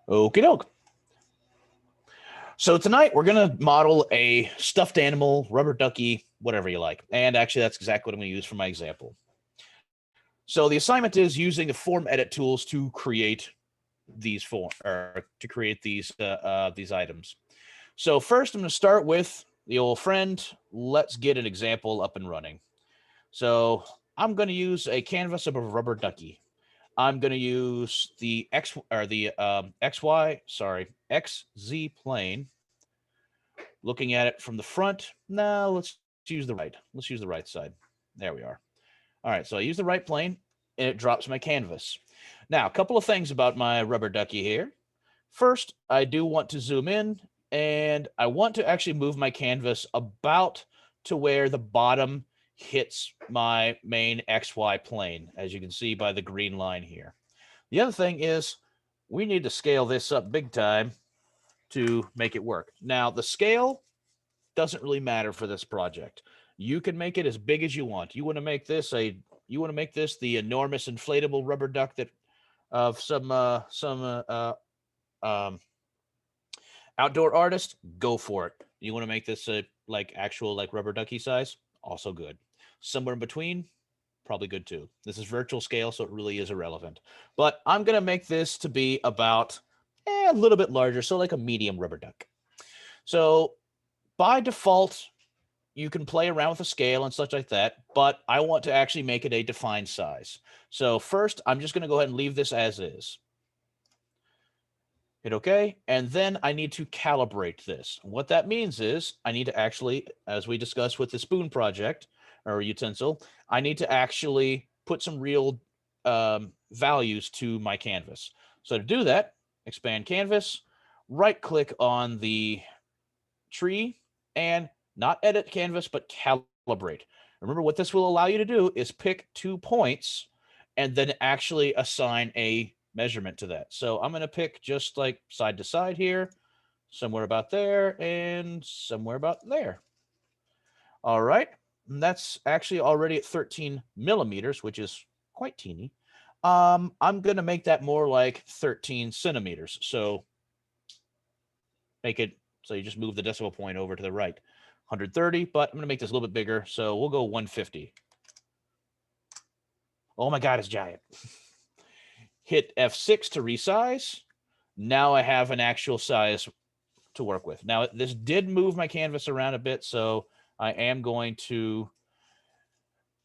Okie doke. So tonight we're going to model a stuffed animal, rubber ducky, whatever you like. And actually, that's exactly what I'm going to use for my example. So the assignment is using the form edit tools to create these items. So first, I'm going to start with the old friend. Let's get an example up and running. So I'm going to use a canvas of a rubber ducky. I'm going to use the XZ plane. Looking at it from the front. Now let's use the right. Let's use the right side. There we are. All right, so I use the right plane and it drops my canvas. Now, a couple of things about my rubber ducky here. First, I do want to zoom in and I want to actually move my canvas about to where the bottom hits my main XY plane, as you can see by the green line here. The other thing is we need to scale this up big time to make it work. Now, the scale doesn't really matter for this project. You can make it as big as you want. You want to make this the enormous inflatable rubber duck that of some um, outdoor artist, go for it. You want to make this a like actual like rubber ducky size, also good. Somewhere in between, probably good too. This is virtual scale, so it really is irrelevant. But I'm gonna make this to be about a little bit larger, so like a medium rubber duck. So by default, you can play around with the scale and such like that, but I want to actually make it a defined size. So first, I'm just going to go ahead and leave this as is. Hit OK, and then I need to calibrate this. What that means is I need to actually, as we discussed with the spoon project or utensil, I need to actually put some real values to my canvas. So to do that, expand canvas, right click on the tree, and not edit canvas, but calibrate. Remember, what this will allow you to do is pick 2 points and then actually assign a measurement to that. So I'm going to pick just like side to side here, somewhere about there, and somewhere about there. All right. And that's actually already at 13 millimeters, which is quite teeny. I'm going to make that more like 13 centimeters. So make it so you just move the decimal point over to the right. 130, but I'm going to make this a little bit bigger. So we'll go 150. Oh my God, it's giant. Hit F6 to resize. Now I have an actual size to work with. Now, this did move my canvas around a bit, so I am going to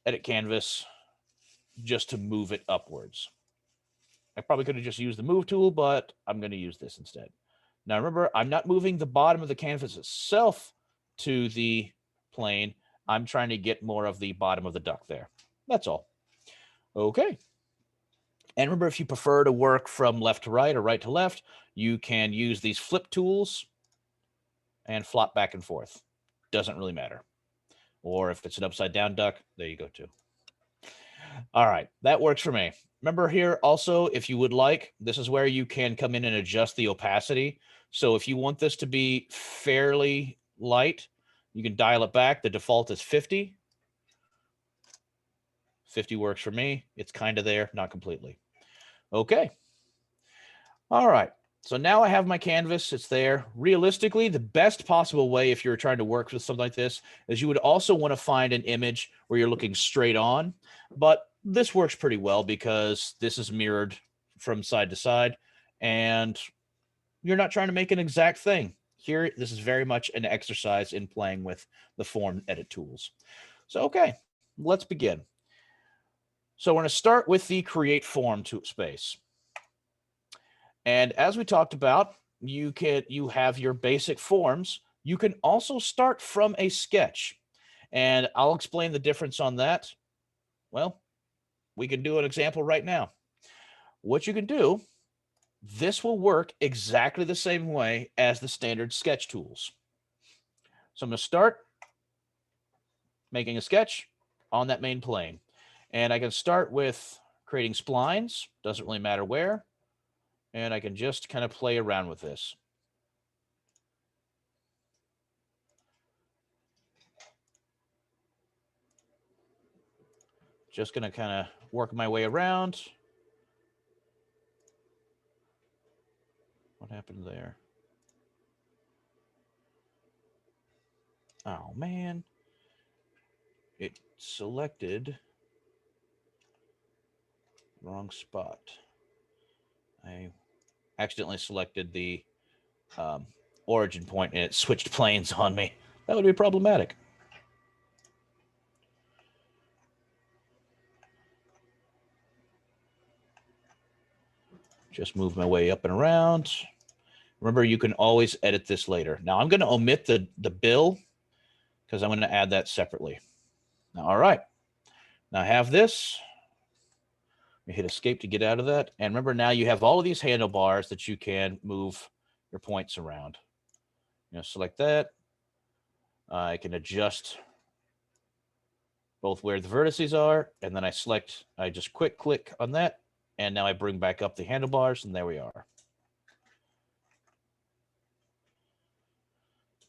edit canvas just to move it upwards. I probably could have just used the move tool, but I'm going to use this instead. Now, remember, I'm not moving the bottom of the canvas itself to the plane. I'm trying to get more of the bottom of the duck there. That's all. Okay. And remember, if you prefer to work from left to right or right to left, you can use these flip tools and flop back and forth. Doesn't really matter. Or if it's an upside down duck, there you go too. All right, that works for me. Remember here also, if you would like, this is where you can come in and adjust the opacity. So if you want this to be fairly light, you can dial it back. The default is 50. 50 works for me. It's kind of there, not completely. Okay. All right. So now I have my canvas. It's there. Realistically, the best possible way if you're trying to work with something like this is you would also want to find an image where you're looking straight on. But this works pretty well because this is mirrored from side to side and you're not trying to make an exact thing. Here, this is very much an exercise in playing with the form edit tools. So, okay, let's begin. So we're going to start with the create form to space. And as we talked about, you have your basic forms. You can also start from a sketch. And I'll explain the difference on that. Well, we can do an example right now. What you can do, this will work exactly the same way as the standard sketch tools. So I'm going to start making a sketch on that main plane. And I can start with creating splines, doesn't really matter where. And I can just kind of play around with this. Just going to kind of work my way around. What happened there? Oh, man. It selected wrong spot. I accidentally selected the origin point and it switched planes on me. That would be problematic. Just move my way up and around. Remember, you can always edit this later. Now, I'm going to omit the bill because I'm going to add that separately. Now, all right. Now, I have this. You hit escape to get out of that. And remember, now you have all of these handlebars that you can move your points around. You know, select that. I can adjust both where the vertices are. And then I just quick click on that. And now I bring back up the handlebars, and there we are.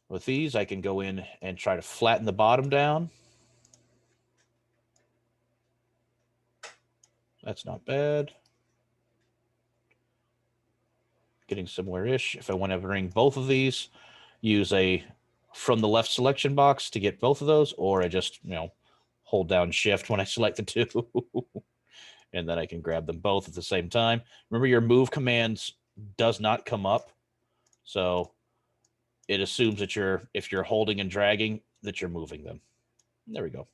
With these, I can go in and try to flatten the bottom down. That's not bad. Getting somewhere-ish. If I want to bring both of these, use a from the left selection box to get both of those, or I just, hold down shift when I select the two. And then I can grab them both at the same time. Remember, your move commands does not come up. So it assumes that if you're holding and dragging, that you're moving them. There we go.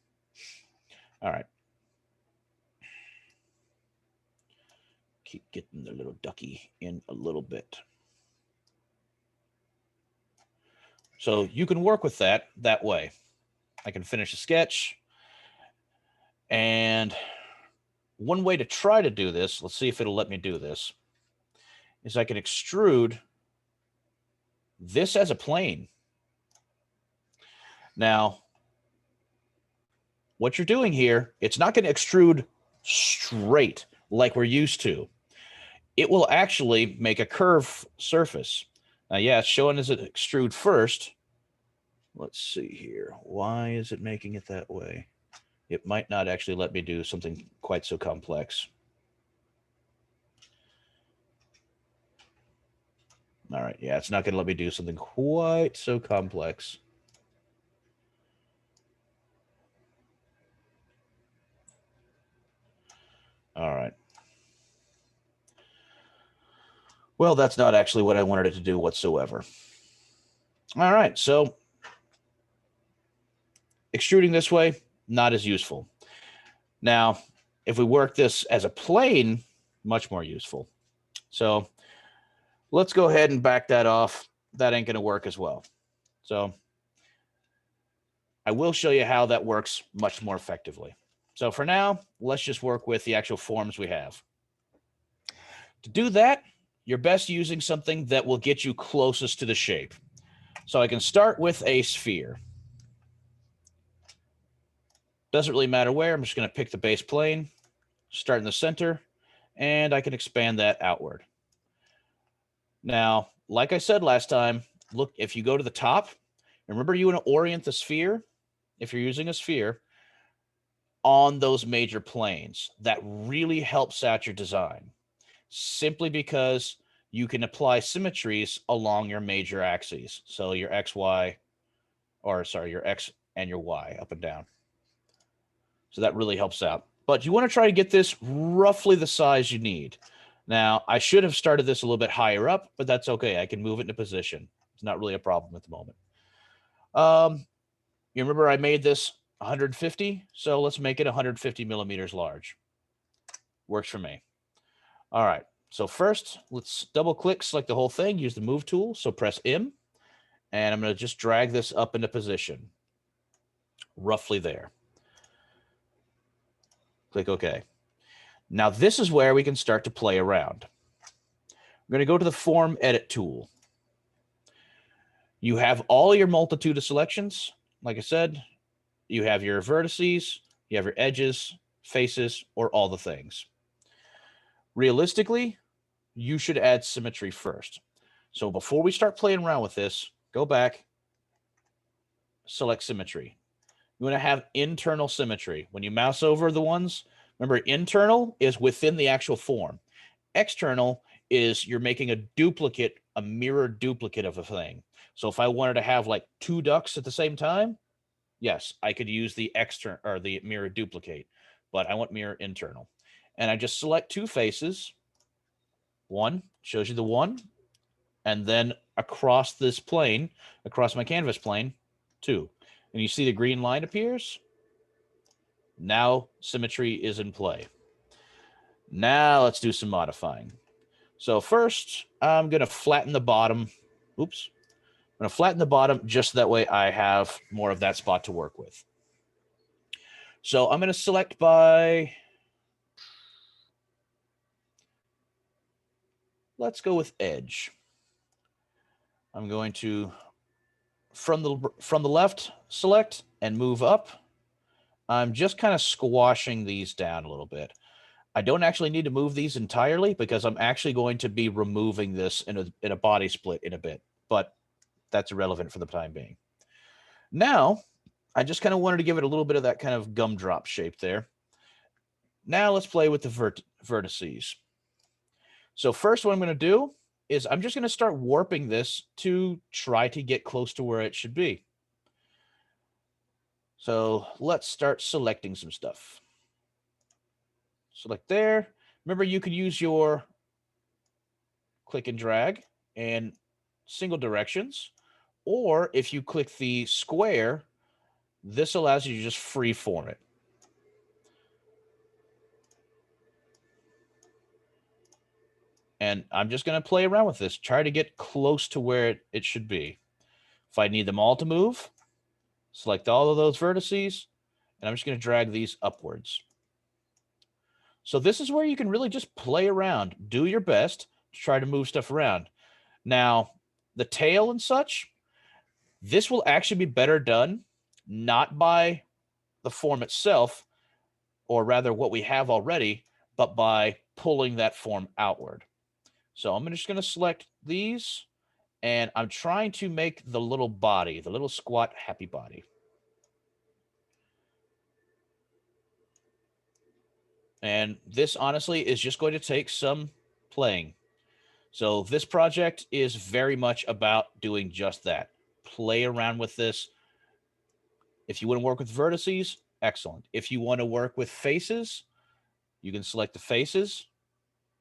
All right. Keep getting the little ducky in a little bit. So you can work with that way. I can finish a sketch. And one way to try to do this, let's see if it'll let me do this, is I can extrude this as a plane. Now, what you're doing here, it's not going to extrude straight like we're used to. It will actually make a curved surface. Now, yeah, it's showing as it extrude first. Let's see here. Why is it making it that way? It might not actually let me do something quite so complex. All right, yeah, it's not going to let me do something quite so complex. All right. Well, that's not actually what I wanted it to do whatsoever. All right, so extruding this way, not as useful. Now, if we work this as a plane, much more useful. So let's go ahead and back that off. That ain't going to work as well. So I will show you how that works much more effectively. So for now, let's just work with the actual forms we have. To do that, you're best using something that will get you closest to the shape. So I can start with a sphere. Doesn't really matter where. I'm just going to pick the base plane, start in the center, and I can expand that outward. Now, like I said last time, look, if you go to the top, remember you want to orient the sphere, if you're using a sphere, on those major planes. That really helps out your design, simply because you can apply symmetries along your major axes. So your X, Y, your X and your Y, up and down. So that really helps out. But you want to try to get this roughly the size you need. Now, I should have started this a little bit higher up, but that's okay. I can move it into position. It's not really a problem at the moment. You remember I made this 150, so let's make it 150 millimeters large. Works for me. All right, so first, let's double click, select the whole thing, use the move tool, so press M, and I'm going to just drag this up into position, roughly there. Click OK. Now this is where we can start to play around. I'm going to go to the Form Edit tool. You have all your multitude of selections. Like I said, you have your vertices, you have your edges, faces, or all the things. Realistically, you should add symmetry first. So before we start playing around with this, go back, select symmetry. You want to have internal symmetry. When you mouse over the ones, remember, internal is within the actual form. External is you're making a duplicate, a mirror duplicate of a thing. So if I wanted to have like 2 ducks at the same time, yes, I could use the external or the mirror duplicate, but I want mirror internal. And I just select 2 faces. One shows you the one, and then across this plane, across my canvas plane, 2. And you see the green line appears. Now symmetry is in play. Now let's do some modifying. So first, I'm going to flatten the bottom. Oops. I'm going to flatten the bottom just that way I have more of that spot to work with. So I'm going to select by, let's go with edge. I'm going to, from the left, select and move up. I'm just kind of squashing these down a little bit. I don't actually need to move these entirely because I'm actually going to be removing this in a body split in a bit, but that's irrelevant for the time being. Now, I just kind of wanted to give it a little bit of that kind of gumdrop shape there. Now let's play with the vertices. So first what I'm going to do is I'm just going to start warping this to try to get close to where it should be. So let's start selecting some stuff. Select there. Remember, you could use your click and drag in single directions, or if you click the square, this allows you to just free form it. And I'm just going to play around with this, try to get close to where it should be. If I need them all to move, select all of those vertices, and I'm just going to drag these upwards. So this is where you can really just play around, do your best to try to move stuff around. Now, the tail and such, this will actually be better done not by the form itself, or rather what we have already, but by pulling that form outward. So I'm just going to select these, and I'm trying to make the little body, the little squat happy body. And this honestly is just going to take some playing. So this project is very much about doing just that. Play around with this. If you want to work with vertices, excellent. If you want to work with faces, you can select the faces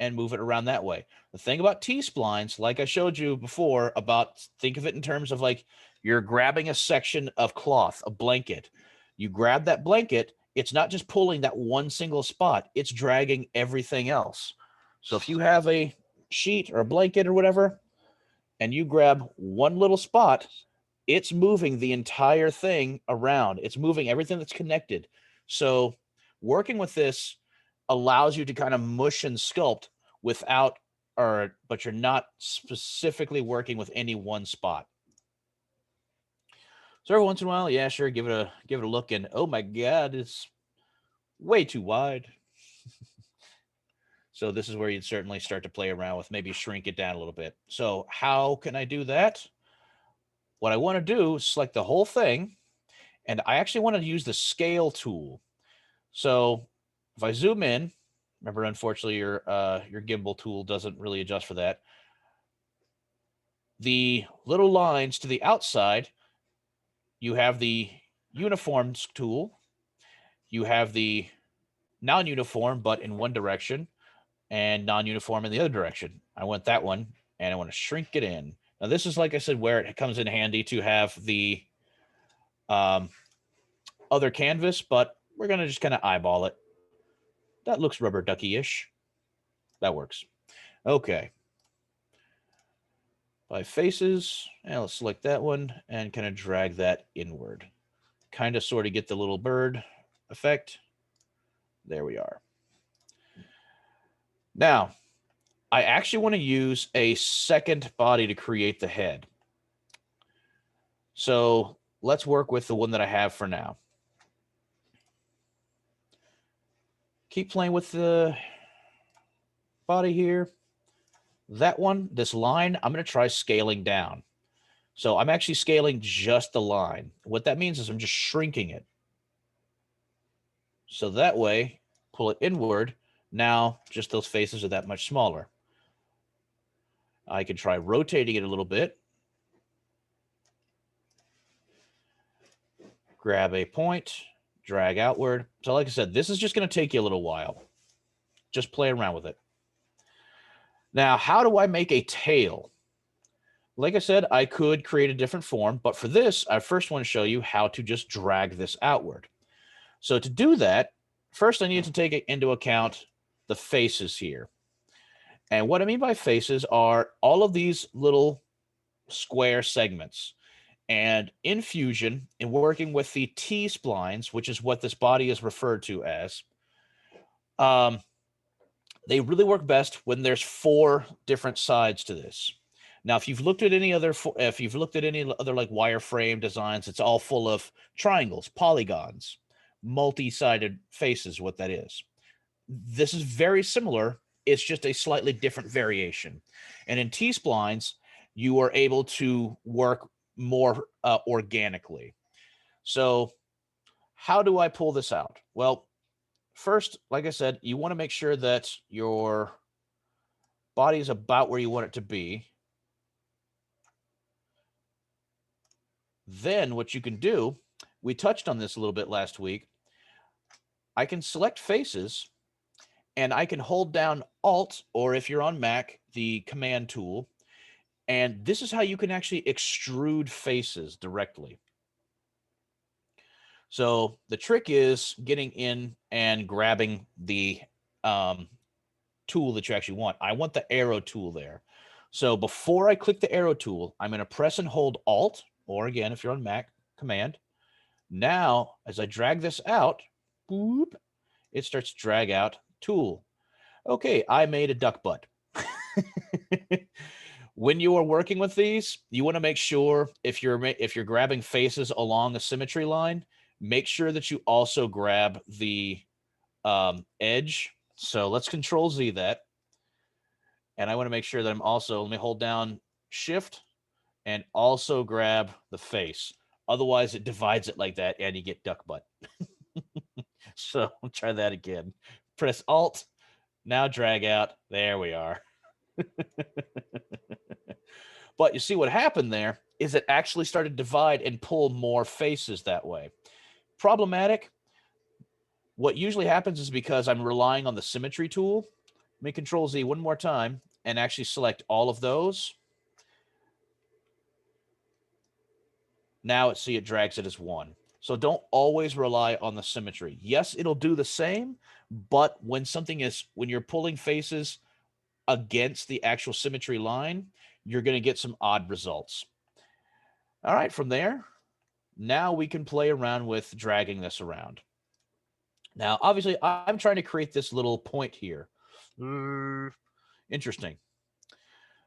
and move it around that way. The thing about T-splines, like I showed you before, about think of it in terms of like you're grabbing a section of cloth, a blanket. You grab that blanket, it's not just pulling that one single spot, it's dragging everything else. So if you have a sheet or a blanket or whatever, and you grab one little spot, it's moving the entire thing around. It's moving everything that's connected. So working with this allows you to kind of mush and sculpt without, but you're not specifically working with any one spot. So every once in a while, yeah, sure, give it a look, and oh my God, it's way too wide. So this is where you'd certainly start to play around with, maybe shrink it down a little bit. So how can I do that? What I want to do is select the whole thing, and I actually want to use the scale tool. So if I zoom in, remember, unfortunately, your gimbal tool doesn't really adjust for that. The little lines to the outside, you have the uniforms tool. You have the non-uniform, but in one direction, and non-uniform in the other direction. I want that one, and I want to shrink it in. Now, this is, like I said, where it comes in handy to have the other canvas, but we're going to just kind of eyeball it. That looks rubber ducky-ish. That works. Okay. By faces, and let's select that one and kind of drag that inward. Kind of sort of get the little bird effect. There we are. Now, I actually want to use a second body to create the head. So let's work with the one that I have for now. Keep playing with the body here. That one, this line, I'm going to try scaling down. So I'm actually scaling just the line. What that means is I'm just shrinking it. So that way, pull it inward. Now, just those faces are that much smaller. I can try rotating it a little bit. Grab a point, drag outward. So like I said, this is just going to take you a little while. Just play around with it. Now, how do I make a tail? Like I said, I could create a different form, but for this, I first want to show you how to just drag this outward. So to do that, first I need to take into account the faces here. And what I mean by faces are all of these little square segments. And in Fusion, in working with the T-splines, which is what this body is referred to as, they really work best when there's 4 different sides to this. Now, if you've looked at any other like wireframe designs, it's all full of triangles, polygons, multi-sided faces, what that is. This is very similar. It's just a slightly different variation. And in T-splines, you are able to work more organically. So how do I pull this out? Well, first, like I said, you want to make sure that your body is about where you want it to be. Then what you can do, we touched on this a little bit last week. I can select faces and I can hold down Alt, or if you're on Mac, the Command tool. And this is how you can actually extrude faces directly. So the trick is getting in and grabbing the tool that you actually want. I want the arrow tool there. So before I click the arrow tool, I'm going to press and hold Alt, or again, if you're on Mac, Command. Now, as I drag this out, boop, it starts to drag out tool. Okay, I made a duck butt. When you are working with these, you want to make sure if you're grabbing faces along a symmetry line, make sure that you also grab the edge. So let's Control Z that. And I want to make sure that I'm also, let me hold down Shift and also grab the face. Otherwise, it divides it like that and you get duck butt. So I'll try that again. Press Alt, now drag out. There we are. But you see what happened there is it actually started to divide and pull more faces that way. Problematic. What usually happens is because I'm relying on the symmetry tool. Let me Control Z one more time and actually select all of those. Now see it drags it as one. So don't always rely on the symmetry. Yes, it'll do the same, but when you're pulling faces against the actual symmetry line, you're going to get some odd results. All right, from there, now we can play around with dragging this around. Now, obviously, I'm trying to create this little point here. Interesting.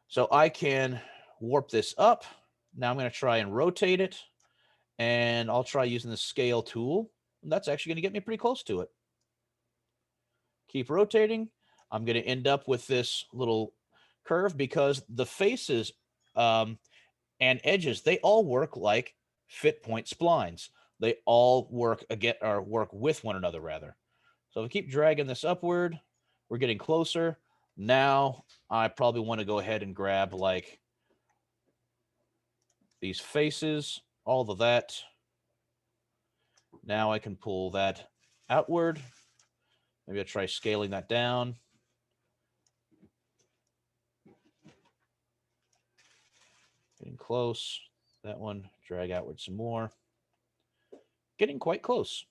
So I can warp this up. Now I'm going to try and rotate it, and I'll try using the scale tool. And that's actually going to get me pretty close to it. Keep rotating. I'm going to end up with this little curve because the faces and edges, they all work like fit point splines. They all work with one another rather. So if I keep dragging this upward, we're getting closer. Now I probably want to go ahead and grab like these faces, all of that. Now I can pull that outward. Maybe I'll try scaling that down. Getting close. That one, drag outward some more. Getting quite close.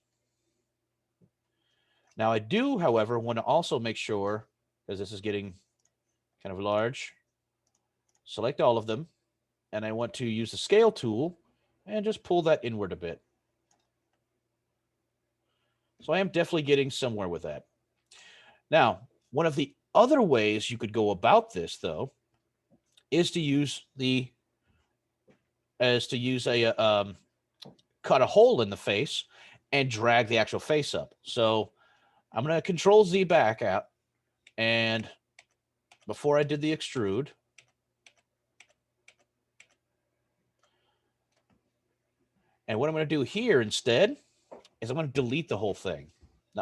Now I do, however, want to also make sure, because this is getting kind of large, select all of them, and I want to use the scale tool and just pull that inward a bit. So I am definitely getting somewhere with that. Now, one of the other ways you could go about this, though, is to use cut a hole in the face and drag the actual face up. So I'm going to Control Z back out, and before I did the extrude, and what I'm going to do here instead is I'm going to delete the whole thing,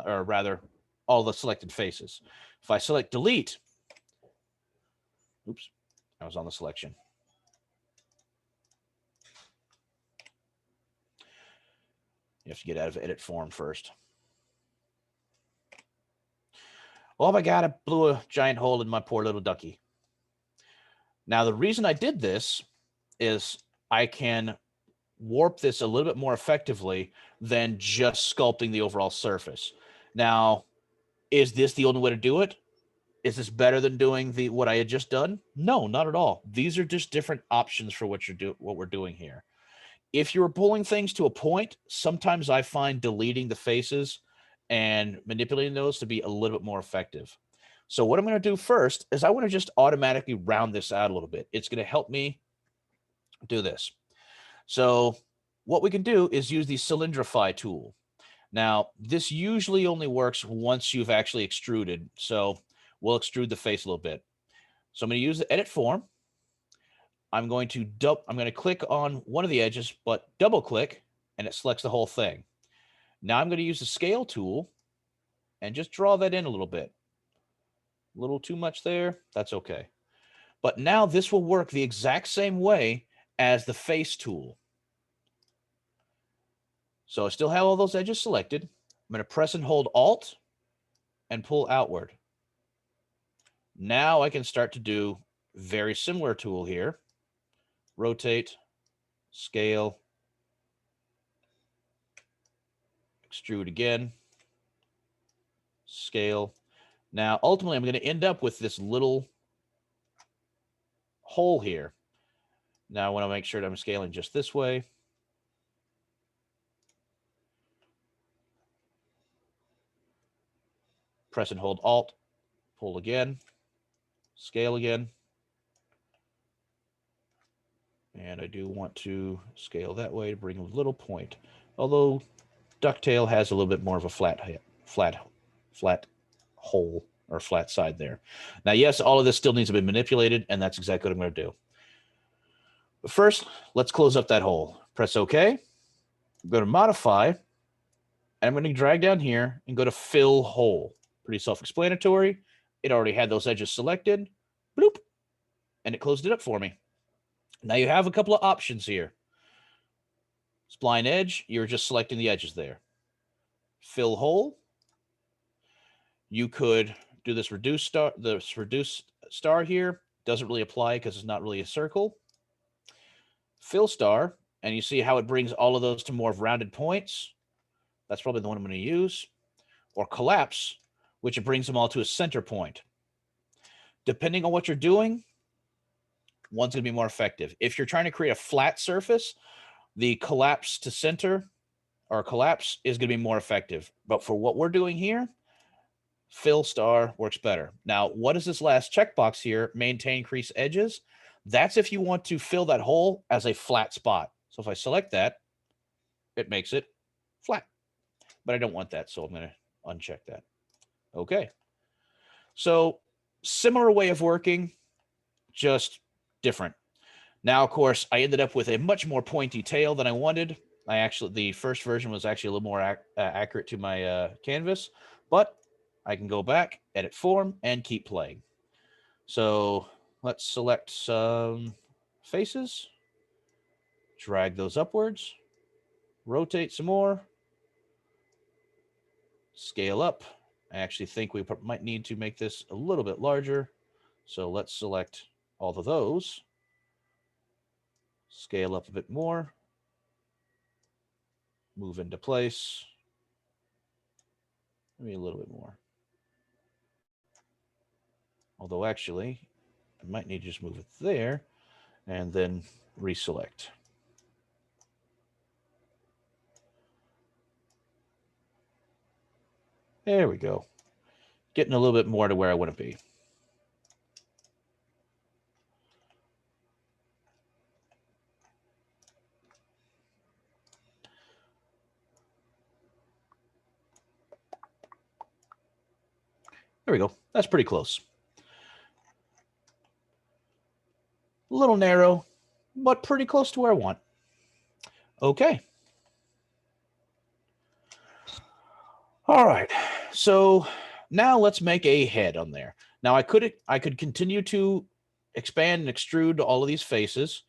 or rather, all the selected faces. If I select delete, oops, I was on the selection. You have to get out of edit form first. Oh my God, I blew a giant hole in my poor little ducky. Now, the reason I did this is I can warp this a little bit more effectively than just sculpting the overall surface. Now, is this the only way to do it? Is this better than doing what I had just done? No, not at all. These are just different options for what we're doing here. If you're pulling things to a point, sometimes I find deleting the faces and manipulating those to be a little bit more effective. So what I'm going to do first is I want to just automatically round this out a little bit. It's going to help me do this. So what we can do is use the cylindrify tool. Now, this usually only works once you've actually extruded. So we'll extrude the face a little bit. So I'm going to use the edit form. I'm going to click on one of the edges, but double click, and it selects the whole thing. Now I'm going to use the scale tool and just draw that in a little bit. A little too much there. That's okay. But now this will work the exact same way as the face tool. So I still have all those edges selected. I'm going to press and hold Alt and pull outward. Now I can start to do very similar tool here. Rotate, scale, extrude again, scale. Now, ultimately, I'm going to end up with this little hole here. Now, I want to make sure that I'm scaling just this way. Press and hold Alt, pull again, scale again. And I do want to scale that way to bring a little point. Although Ducktail has a little bit more of a flat hole or flat side there. Now, yes, all of this still needs to be manipulated, and that's exactly what I'm going to do. But first, let's close up that hole. Press OK. Go to Modify, and I'm going to drag down here and go to Fill Hole. Pretty self-explanatory. It already had those edges selected. Bloop. And it closed it up for me. Now you have a couple of options here. Spline edge, you're just selecting the edges there. Fill hole. You could do this reduce star here. Doesn't really apply because it's not really a circle. Fill star, and you see how it brings all of those to more rounded points. That's probably the one I'm going to use. Or collapse, which it brings them all to a center point. Depending on what you're doing, one's going to be more effective. If you're trying to create a flat surface, the collapse to center or collapse is going to be more effective. But for what we're doing here, fill star works better. Now, what is this last checkbox here? Maintain crease edges. That's if you want to fill that hole as a flat spot. So if I select that, it makes it flat. But I don't want that, so I'm going to uncheck that. Okay. So similar way of working, just different. Now, of course, I ended up with a much more pointy tail than I wanted. The first version was actually a little more accurate to my canvas, but I can go back, edit form, and keep playing. So let's select some faces, drag those upwards, rotate some more, scale up. I actually think we might need to make this a little bit larger. So let's select all of those. Scale up a bit more. Move into place. Maybe a little bit more. Although actually, I might need to just move it there and then reselect. There we go. Getting a little bit more to where I want to be. There we go. That's pretty close. A little narrow, but pretty close to where I want. Okay. All right. So now let's make a head on there. Now I could continue to expand and extrude all of these faces,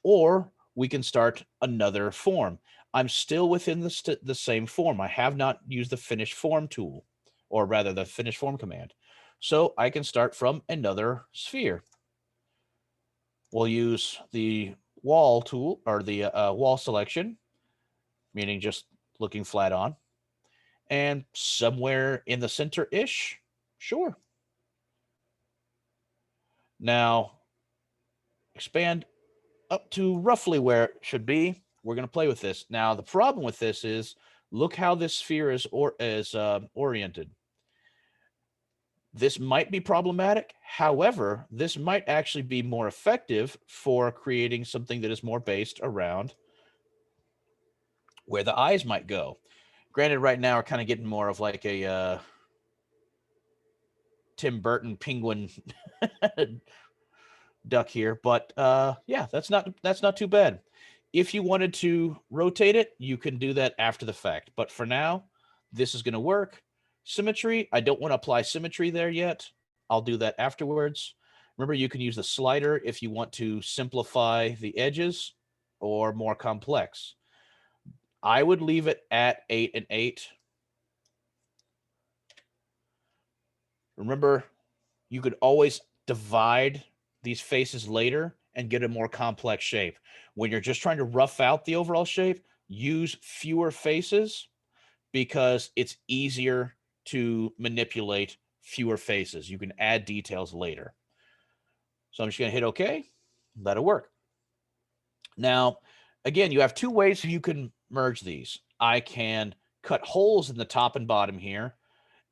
or we can start another form. I'm still within the same form. I have not used the finish form tool, or rather the finish form command. So I can start from another sphere. We'll use the wall tool, or the wall selection, meaning just looking flat on. And somewhere in the center-ish, sure. Now, expand up to roughly where it should be. We're going to play with this. Now, the problem with this is, look how this sphere is oriented. This might be problematic. However, this might actually be more effective for creating something that is more based around where the eyes might go. Granted, right now we're kind of getting more of like a Tim Burton penguin duck here, but yeah, that's not too bad. If you wanted to rotate it, you can do that after the fact. But for now, this is going to work. Symmetry, I don't want to apply symmetry there yet. I'll do that afterwards. Remember, you can use the slider if you want to simplify the edges or more complex. I would leave it at 8 and 8. Remember, you could always divide these faces later and get a more complex shape. When you're just trying to rough out the overall shape, use fewer faces because it's easier to manipulate fewer faces. You can add details later. So I'm just going to hit OK. That'll work. Now, again, you have two ways you can merge these. I can cut holes in the top and bottom here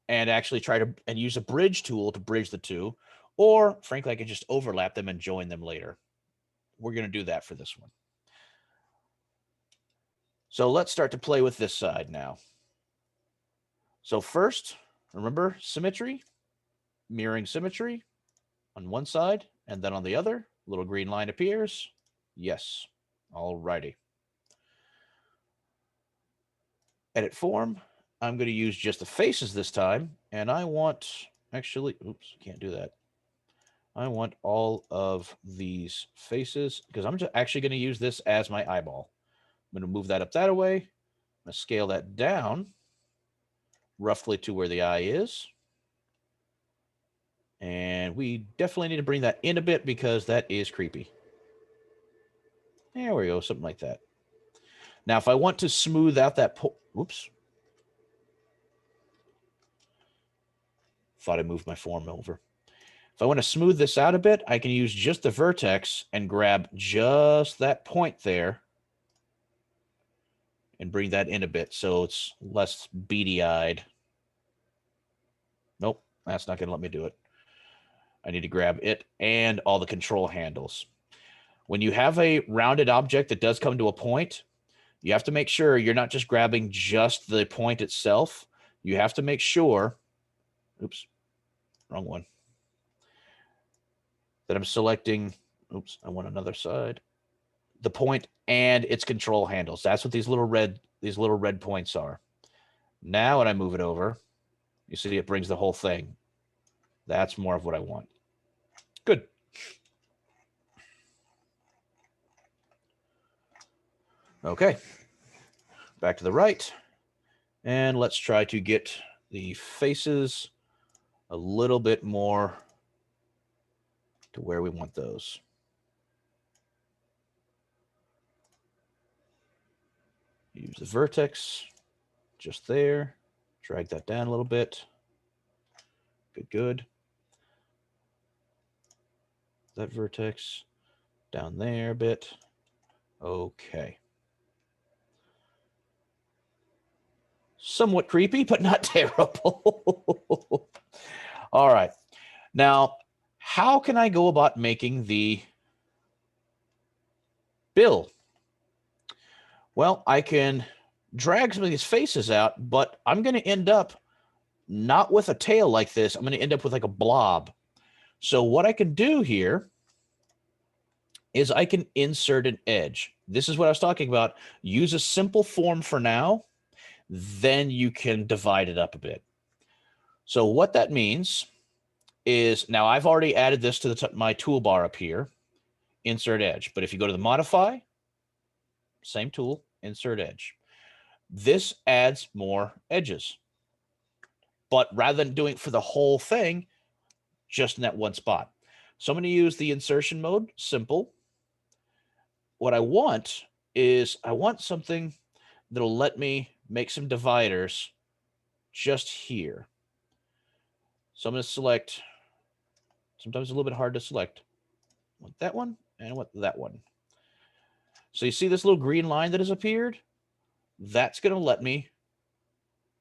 and actually try to use a bridge tool to bridge the two. Or, frankly, I can just overlap them and join them later. We're going to do that for this one. So let's start to play with this side now. So first, remember symmetry, mirroring symmetry on one side, and then on the other, little green line appears. Yes. All righty. Edit form. I'm going to use just the faces this time, and I want, actually, oops, can't do that. I want all of these faces because I'm just actually going to use this as my eyeball. I'm going to move that up that way. I'm going to scale that down roughly to where the eye is. And we definitely need to bring that in a bit because that is creepy. There we go, something like that. Now, if I want to smooth out that, oops. Thought I moved my form over. If I want to smooth this out a bit, I can use just the vertex and grab just that point there and bring that in a bit so it's less beady-eyed. Nope, that's not going to let me do it. I need to grab it and all the control handles. When you have a rounded object that does come to a point, you have to make sure you're not just grabbing just the point itself. You have to make sure, oops, wrong one, that I'm selecting, oops, I want another side, the point and its control handles. That's what these little red points are. Now when I move it over, you see it brings the whole thing. That's more of what I want. Good. Okay. Back to the right. And let's try to get the faces a little bit more to where we want those. Use the vertex just there. Drag that down a little bit. Good, good. That vertex down there a bit. Okay. Somewhat creepy, but not terrible. All right. Now, how can I go about making the bill? Well, I can drag some of these faces out, but I'm going to end up not with a tail like this. I'm going to end up with like a blob. So what I can do here is I can insert an edge. This is what I was talking about. Use a simple form for now, then you can divide it up a bit. So what that means is now I've already added this to my toolbar up here, insert edge. But if you go to the modify, same tool, insert edge. This adds more edges. But rather than doing it for the whole thing, just in that one spot. So I'm going to use the insertion mode, simple. What I want is I want something that'll let me make some dividers just here. So I'm going to select, sometimes it's a little bit hard to select. I want that one and I want that one. So you see this little green line that has appeared? That's going to let me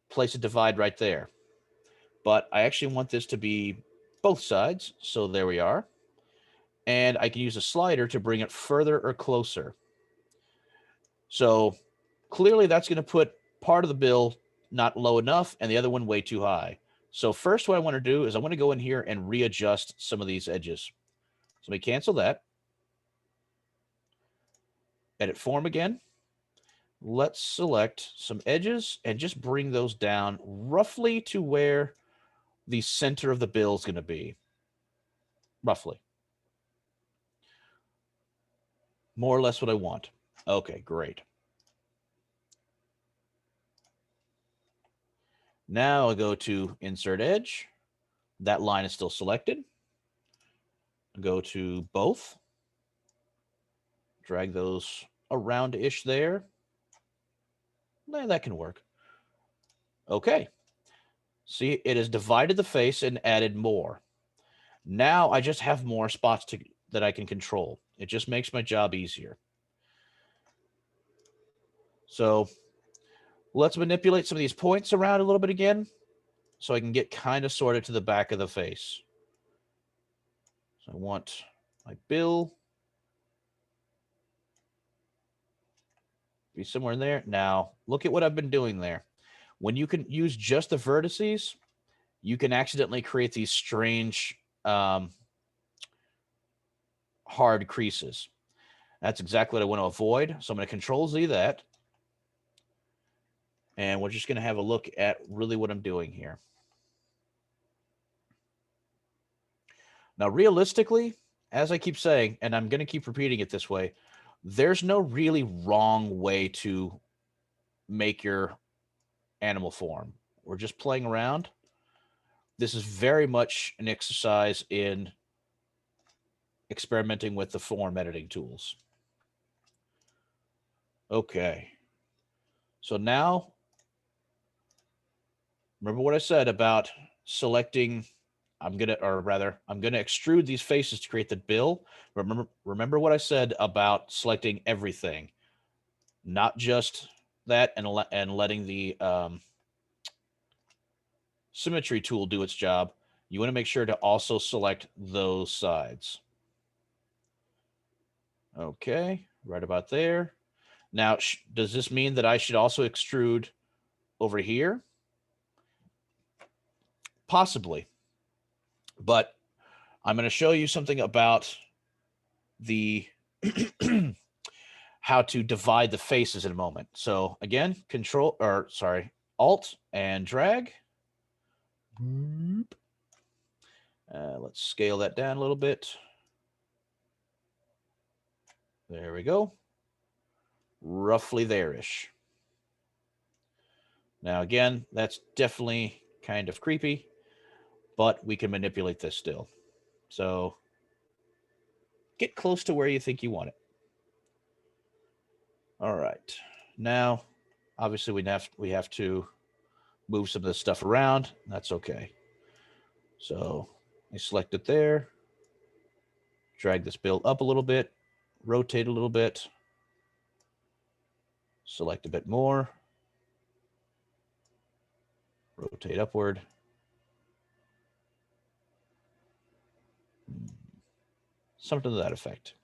place a divide right there. But I actually want this to be both sides. So there we are. And I can use a slider to bring it further or closer. So clearly that's going to put part of the bill not low enough and the other one way too high. So first what I want to do is I want to go in here and readjust some of these edges. So let me cancel that. Edit form again. Let's select some edges and just bring those down roughly to where the center of the bill is going to be. Roughly. More or less what I want. Okay, great. Now I go to insert edge. That line is still selected. Go to both. Drag those around-ish there. That can work. Okay. See, it has divided the face and added more. Now I just have more spots that I can control. It just makes my job easier. So let's manipulate some of these points around a little bit again so I can get kind of sorted to the back of the face. So I want my bill be somewhere in there. Now, look at what I've been doing there. When you can use just the vertices, you can accidentally create these strange hard creases. That's exactly what I want to avoid. So I'm going to Control Z that. And we're just going to have a look at really what I'm doing here. Now, realistically, as I keep saying, and I'm going to keep repeating it this way, there's no really wrong way to make your animal form. We're just playing around. This is very much an exercise in experimenting with the form editing tools. Okay. So now, remember what I said about selecting, I'm going to extrude these faces to create the bill. Remember what I said about selecting everything, not just that, and letting the symmetry tool do its job. You want to make sure to also select those sides. Okay, right about there. Now, does this mean that I should also extrude over here? Possibly. But I'm going to show you something about the how to divide the faces in a moment. So again, Alt and drag. Let's scale that down a little bit. There we go. Roughly there-ish. Now, again, that's definitely kind of creepy, but we can manipulate this still. So get close to where you think you want it. All right. Now, obviously, we have to move some of this stuff around. That's okay. So I select it there. Drag this build up a little bit. Rotate a little bit. Select a bit more. Rotate upward. Something to that effect.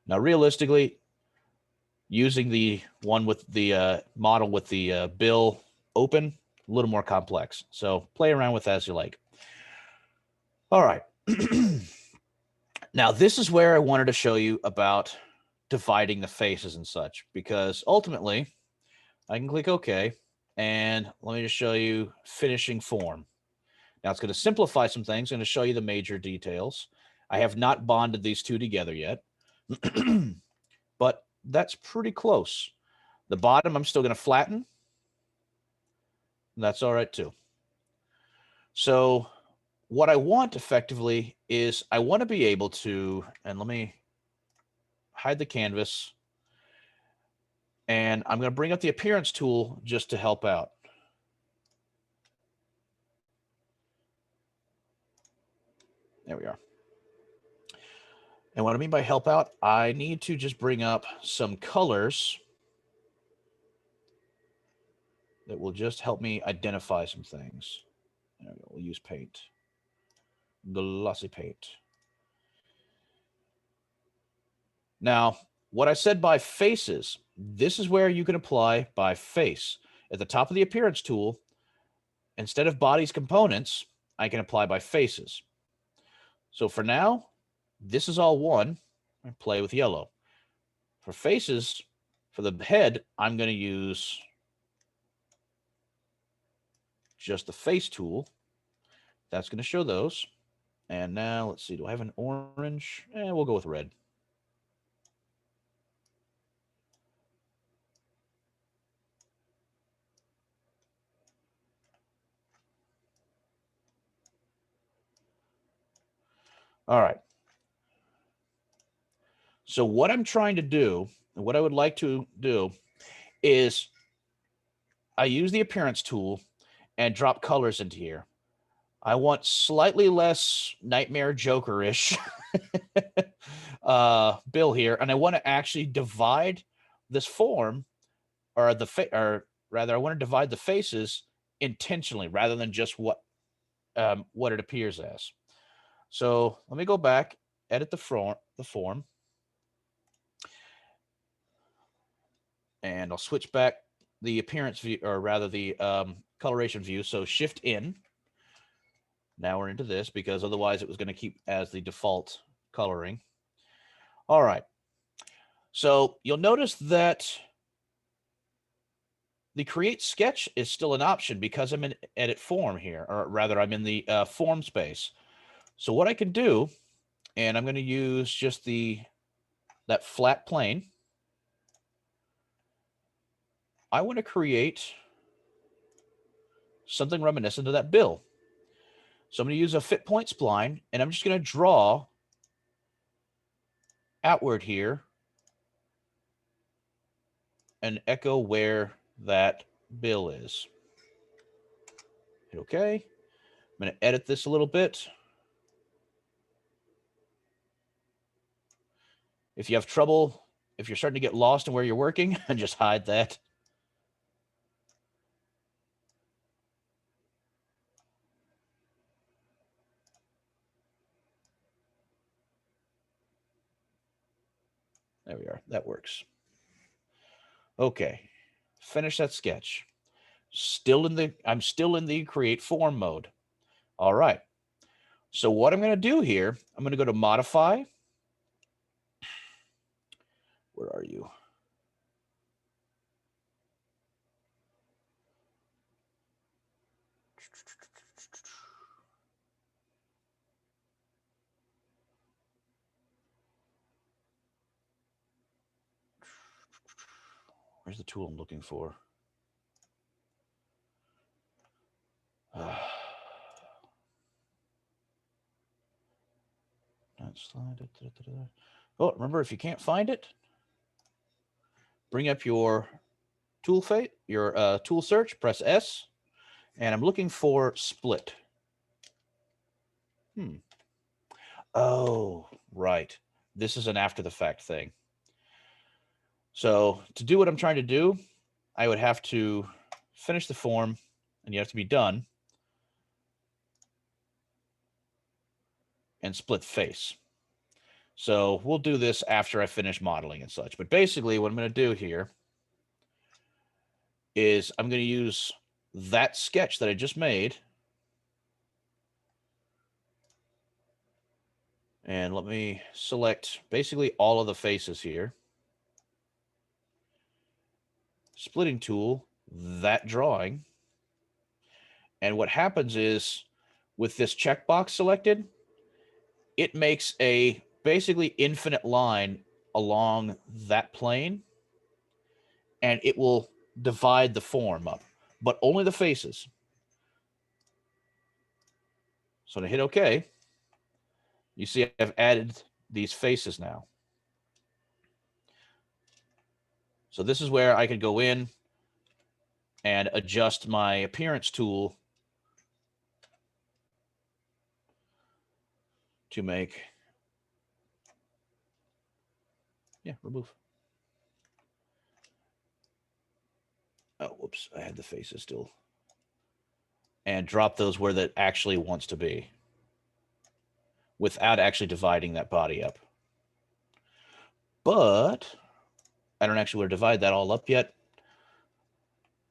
Now, realistically, using the one with the model with the bill open, a little more complex. So play around with that as you like. All right. Now, this is where I wanted to show you about dividing the faces and such, because ultimately I can click OK, and let me just show you finishing form. Now it's going to simplify some things. I'm going to show you the major details. I have not bonded these two together yet, but that's pretty close. The bottom I'm still going to flatten. That's all right too. So what I want effectively is I want to be able to, and let me hide the canvas, and I'm going to bring up the appearance tool just to help out. There we are. And what I mean by help out, I need to just bring up some colors that will just help me identify some things. There we go. We'll use paint. Glossy paint. Now, what I said by faces, this is where you can apply by face. At the top of the appearance tool, instead of bodies components, I can apply by faces. So for now, this is all one. I play with yellow. For faces, for the head, I'm going to use just the face tool. That's going to show those. And now let's see, do I have an orange? We'll go with red. All right. So what I'm trying to do, and what I would like to do, is I use the appearance tool and drop colors into here. I want slightly less Nightmare Joker-ish bill here, and I want to actually divide this form, or rather, I want to divide the faces intentionally rather than just what it appears as. So let me go back, edit the form, and I'll switch back the appearance view, or rather the coloration view. So Shift in. Now we're into this because otherwise it was going to keep as the default coloring. All right. So you'll notice that the create sketch is still an option because I'm in edit form here, or rather I'm in the form space. So what I can do, and I'm going to use just that flat plane. I want to create something reminiscent of that bill. So I'm going to use a fit point spline, and I'm just going to draw outward here and echo where that bill is. Hit OK. I'm going to edit this a little bit. If you have trouble, if you're starting to get lost in where you're working, just hide that. There we are. That works. Okay. Finish that sketch. I'm still in the create form mode. All right. So what I'm going to do here, I'm going to go to modify. Where are you? Where's the tool I'm looking for? Oh, remember, if you can't find it, bring up your tool search, press S, and I'm looking for split. Oh, right. This is an after the fact thing. So to do what I'm trying to do, I would have to finish the form, and you have to be done, and split face. So we'll do this after I finish modeling and such. But basically what I'm going to do here is I'm going to use that sketch that I just made. And let me select basically all of the faces here. Splitting tool, that drawing. And what happens is with this checkbox selected, it makes a basically infinite line along that plane, and it will divide the form up, but only the faces. So to hit OK, you see I've added these faces now. So this is where I could go in and adjust my appearance tool to make, remove. Oh, whoops, I had the faces still. And drop those where that actually wants to be without actually dividing that body up. But I don't actually want to divide that all up yet.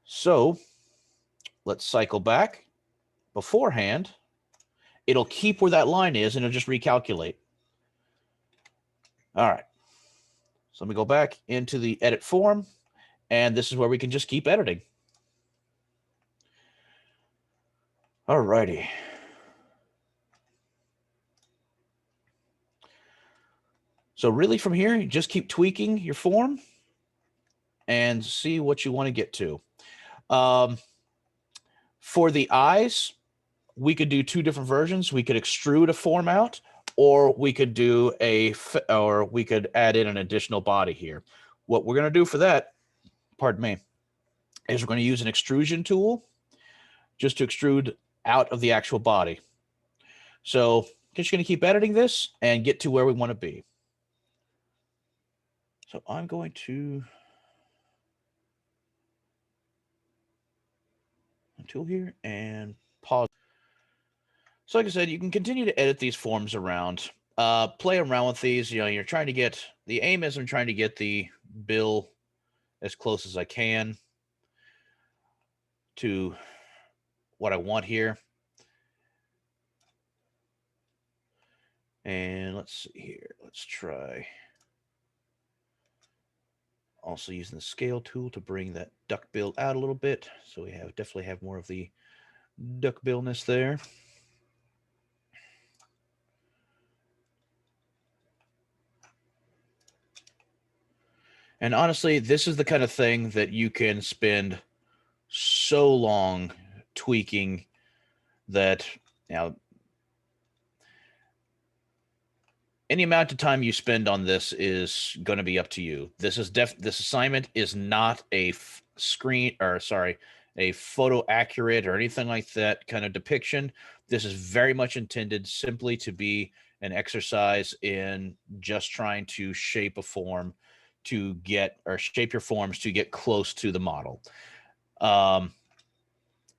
So let's cycle back. Beforehand, it'll keep where that line is and it'll just recalculate. All right. So let me go back into the edit form, and this is where we can just keep editing. All righty. So really from here, you just keep tweaking your form and see what you want to get to. For the eyes, we could do two different versions. We could extrude a form out, or we could do we could add in an additional body here. What we're going to do for that, pardon me, is we're going to use an extrusion tool just to extrude out of the actual body. So just going to keep editing this and get to where we want to be. So I'm going to tool here and pause. So like I said, you can continue to edit these forms around, play around with these. You're trying to get, the aim is I'm trying to get the bill as close as I can to what I want here. And let's see here. Let's try also using the scale tool to bring that duck bill out a little bit. So we definitely have more of the duck billness there. And honestly, this is the kind of thing that you can spend so long tweaking that, any amount of time you spend on this is going to be up to you. This assignment is not a a photo accurate or anything like that kind of depiction. This is very much intended simply to be an exercise in just trying to shape a form shape your forms to get close to the model.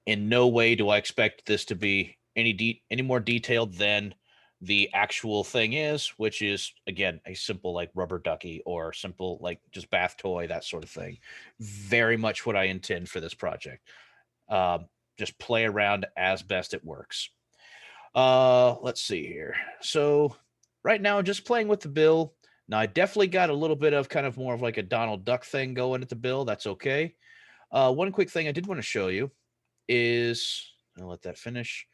In no way do I expect this to be any more detailed than the actual thing is, which is, again, a simple like rubber ducky or simple like just bath toy, that sort of thing. Very much what I intend for this project. Just play around as best it works. Let's see here. So right now, just playing with the bill. Now, I definitely got a little bit of kind of more of like a Donald Duck thing going at the bill. That's okay. One quick thing I did want to show you is, I'll let that finish,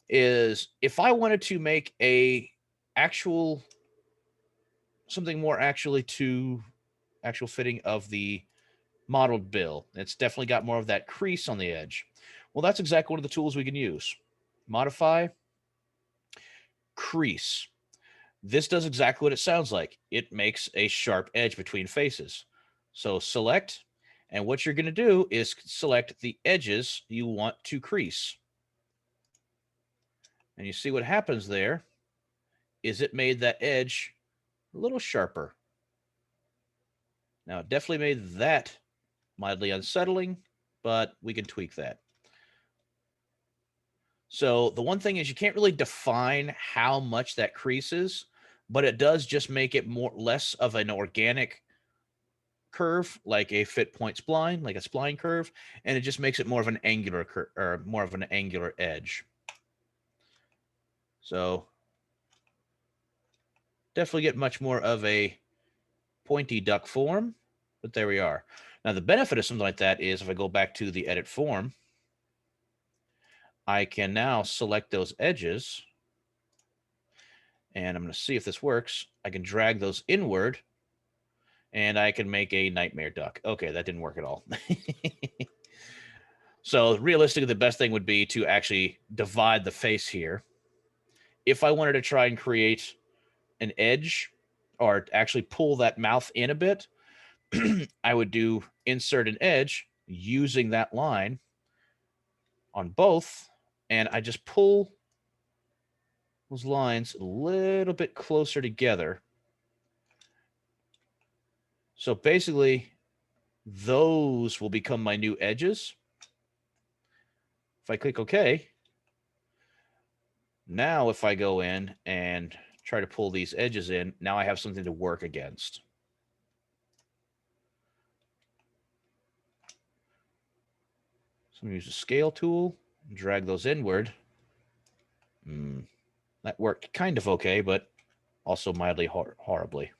is if I wanted to make something more actually to actual fitting of the modeled bill, it's definitely got more of that crease on the edge. Well, that's exactly one of the tools we can use. Modify, crease. This does exactly what it sounds like. It makes a sharp edge between faces. So select, and what you're going to do is select the edges you want to crease. And you see what happens there is it made that edge a little sharper. Now, it definitely made that mildly unsettling, but we can tweak that. So the one thing is you can't really define how much that creases, but it does just make it less of an organic curve, like a fit point spline, like a spline curve, and it just makes it more of an angular or more of an angular edge. So definitely get much more of a pointy duck form, but there we are. Now the benefit of something like that is if I go back to the edit form, I can now select those edges, and I'm going to see if this works. I can drag those inward, and I can make a nightmare duck. Okay, that didn't work at all. So realistically, the best thing would be to actually divide the face here. If I wanted to try and create an edge or actually pull that mouth in a bit, I would do insert an edge using that line on both, and I just pull those lines a little bit closer together. So basically, those will become my new edges. If I click OK, now if I go in and try to pull these edges in, now I have something to work against. So I'm going to use the scale tool, drag those inward. That worked kind of okay, but also mildly horribly.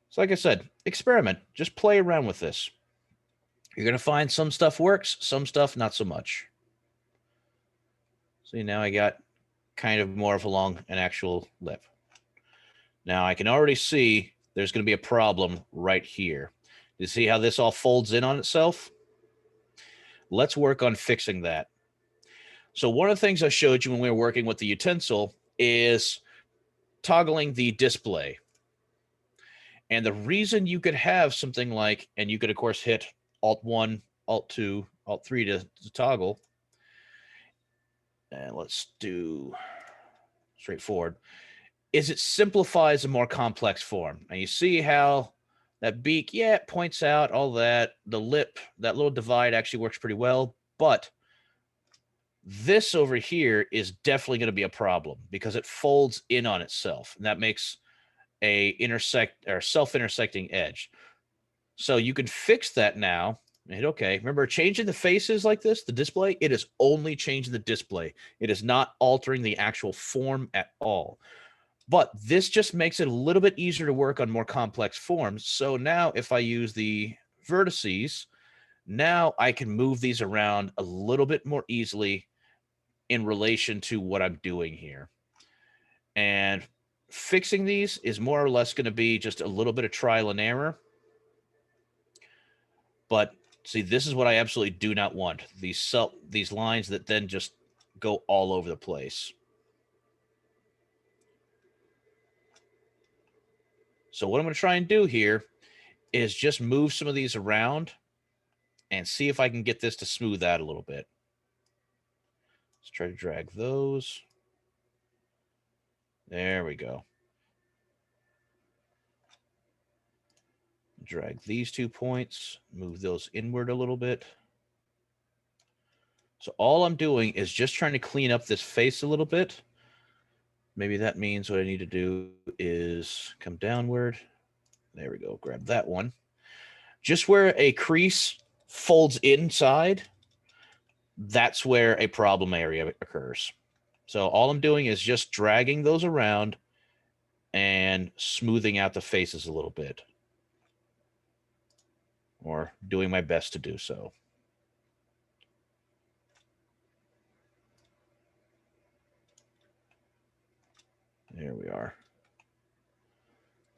So like I said, experiment. Just play around with this. You're going to find some stuff works, some stuff not so much. See, now I got kind of more of along an actual lip. Now I can already see there's going to be a problem right here. You see how this all folds in on itself? Let's work on fixing that. So one of the things I showed you when we were working with the utensil is toggling the display. And the reason you could have something like, and you could of course hit Alt-1, Alt-2, Alt-3 to toggle. And let's do straightforward. Is it simplifies a more complex form. And you see how that beak, yeah, it points out all that. The lip, that little divide actually works pretty well. But this over here is definitely going to be a problem because it folds in on itself. And that makes a self-intersecting edge. So you can fix that now. Hit OK. Remember, changing the faces like this, the display, it is only changing the display. It is not altering the actual form at all. But this just makes it a little bit easier to work on more complex forms. So now if I use the vertices, now I can move these around a little bit more easily in relation to what I'm doing here. And fixing these is more or less going to be just a little bit of trial and error. But see, this is what I absolutely do not want. These lines that then just go all over the place. So what I'm going to try and do here is just move some of these around and see if I can get this to smooth out a little bit. Let's try to drag those. There we go. Drag these 2 points, move those inward a little bit. So all I'm doing is just trying to clean up this face a little bit. Maybe that means what I need to do is come downward. There we go. Grab that one. Just where a crease folds inside, that's where a problem area occurs. So all I'm doing is just dragging those around and smoothing out the faces a little bit, or doing my best to do so. There we are.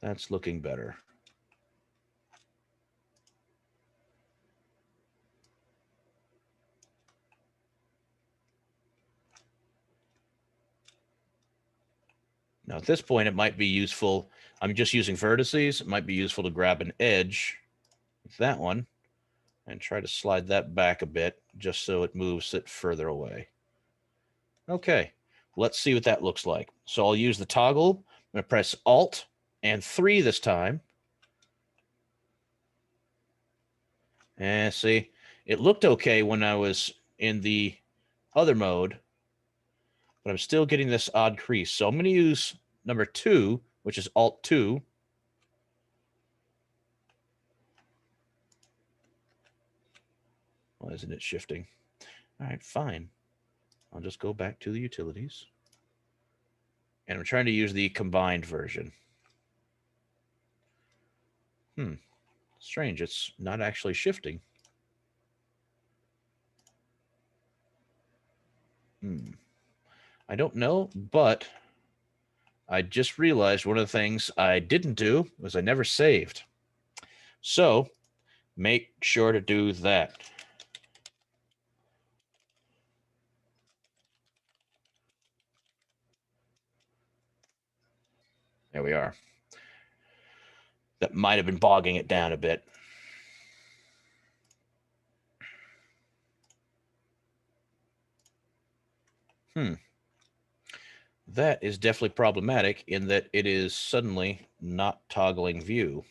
That's looking better. Now at this point, it might be useful. I'm just using vertices. It might be useful to grab an edge with that one and try to slide that back a bit just so it moves it further away. Okay, let's see what that looks like. So I'll use the toggle. I'm going to press Alt and 3 this time. And see, it looked okay when I was in the other mode, but I'm still getting this odd crease. So I'm going to use number 2, which is Alt 2. Why isn't it shifting? All right, fine. I'll just go back to the utilities. And I'm trying to use the combined version. Strange, it's not actually shifting. I don't know, but I just realized one of the things I didn't do was I never saved. So make sure to do that. There we are. That might have been bogging it down a bit. That is definitely problematic in that it is suddenly not toggling view.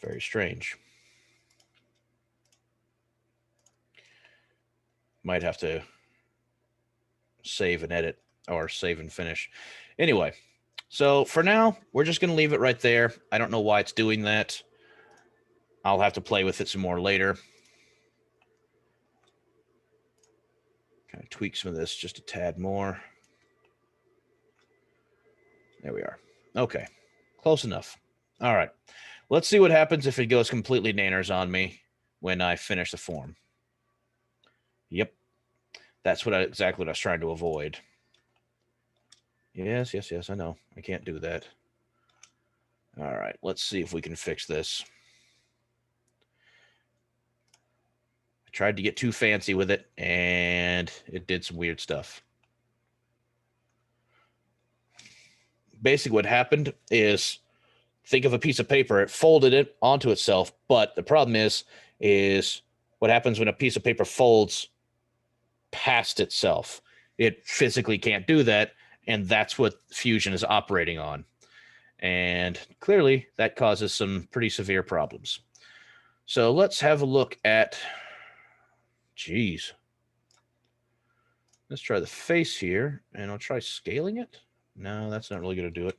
Very strange. Might have to save and edit or save and finish. Anyway, so for now, we're just going to leave it right there. I don't know why it's doing that. I'll have to play with it some more later. Kind of tweak some of this just a tad more. There we are. Okay, close enough. All right, let's see what happens if it goes completely nanners on me when I finish the form. Yep, that's exactly what I was trying to avoid. Yes, I know. I can't do that. All right, let's see if we can fix this. I tried to get too fancy with it, and it did some weird stuff. Basically, what happened is, think of a piece of paper. It folded it onto itself, but the problem is what happens when a piece of paper folds past itself. It physically can't do that, and that's what Fusion is operating on. And clearly, that causes some pretty severe problems. So let's have a look at, geez. Let's try the face here, and I'll try scaling it. No, that's not really going to do it.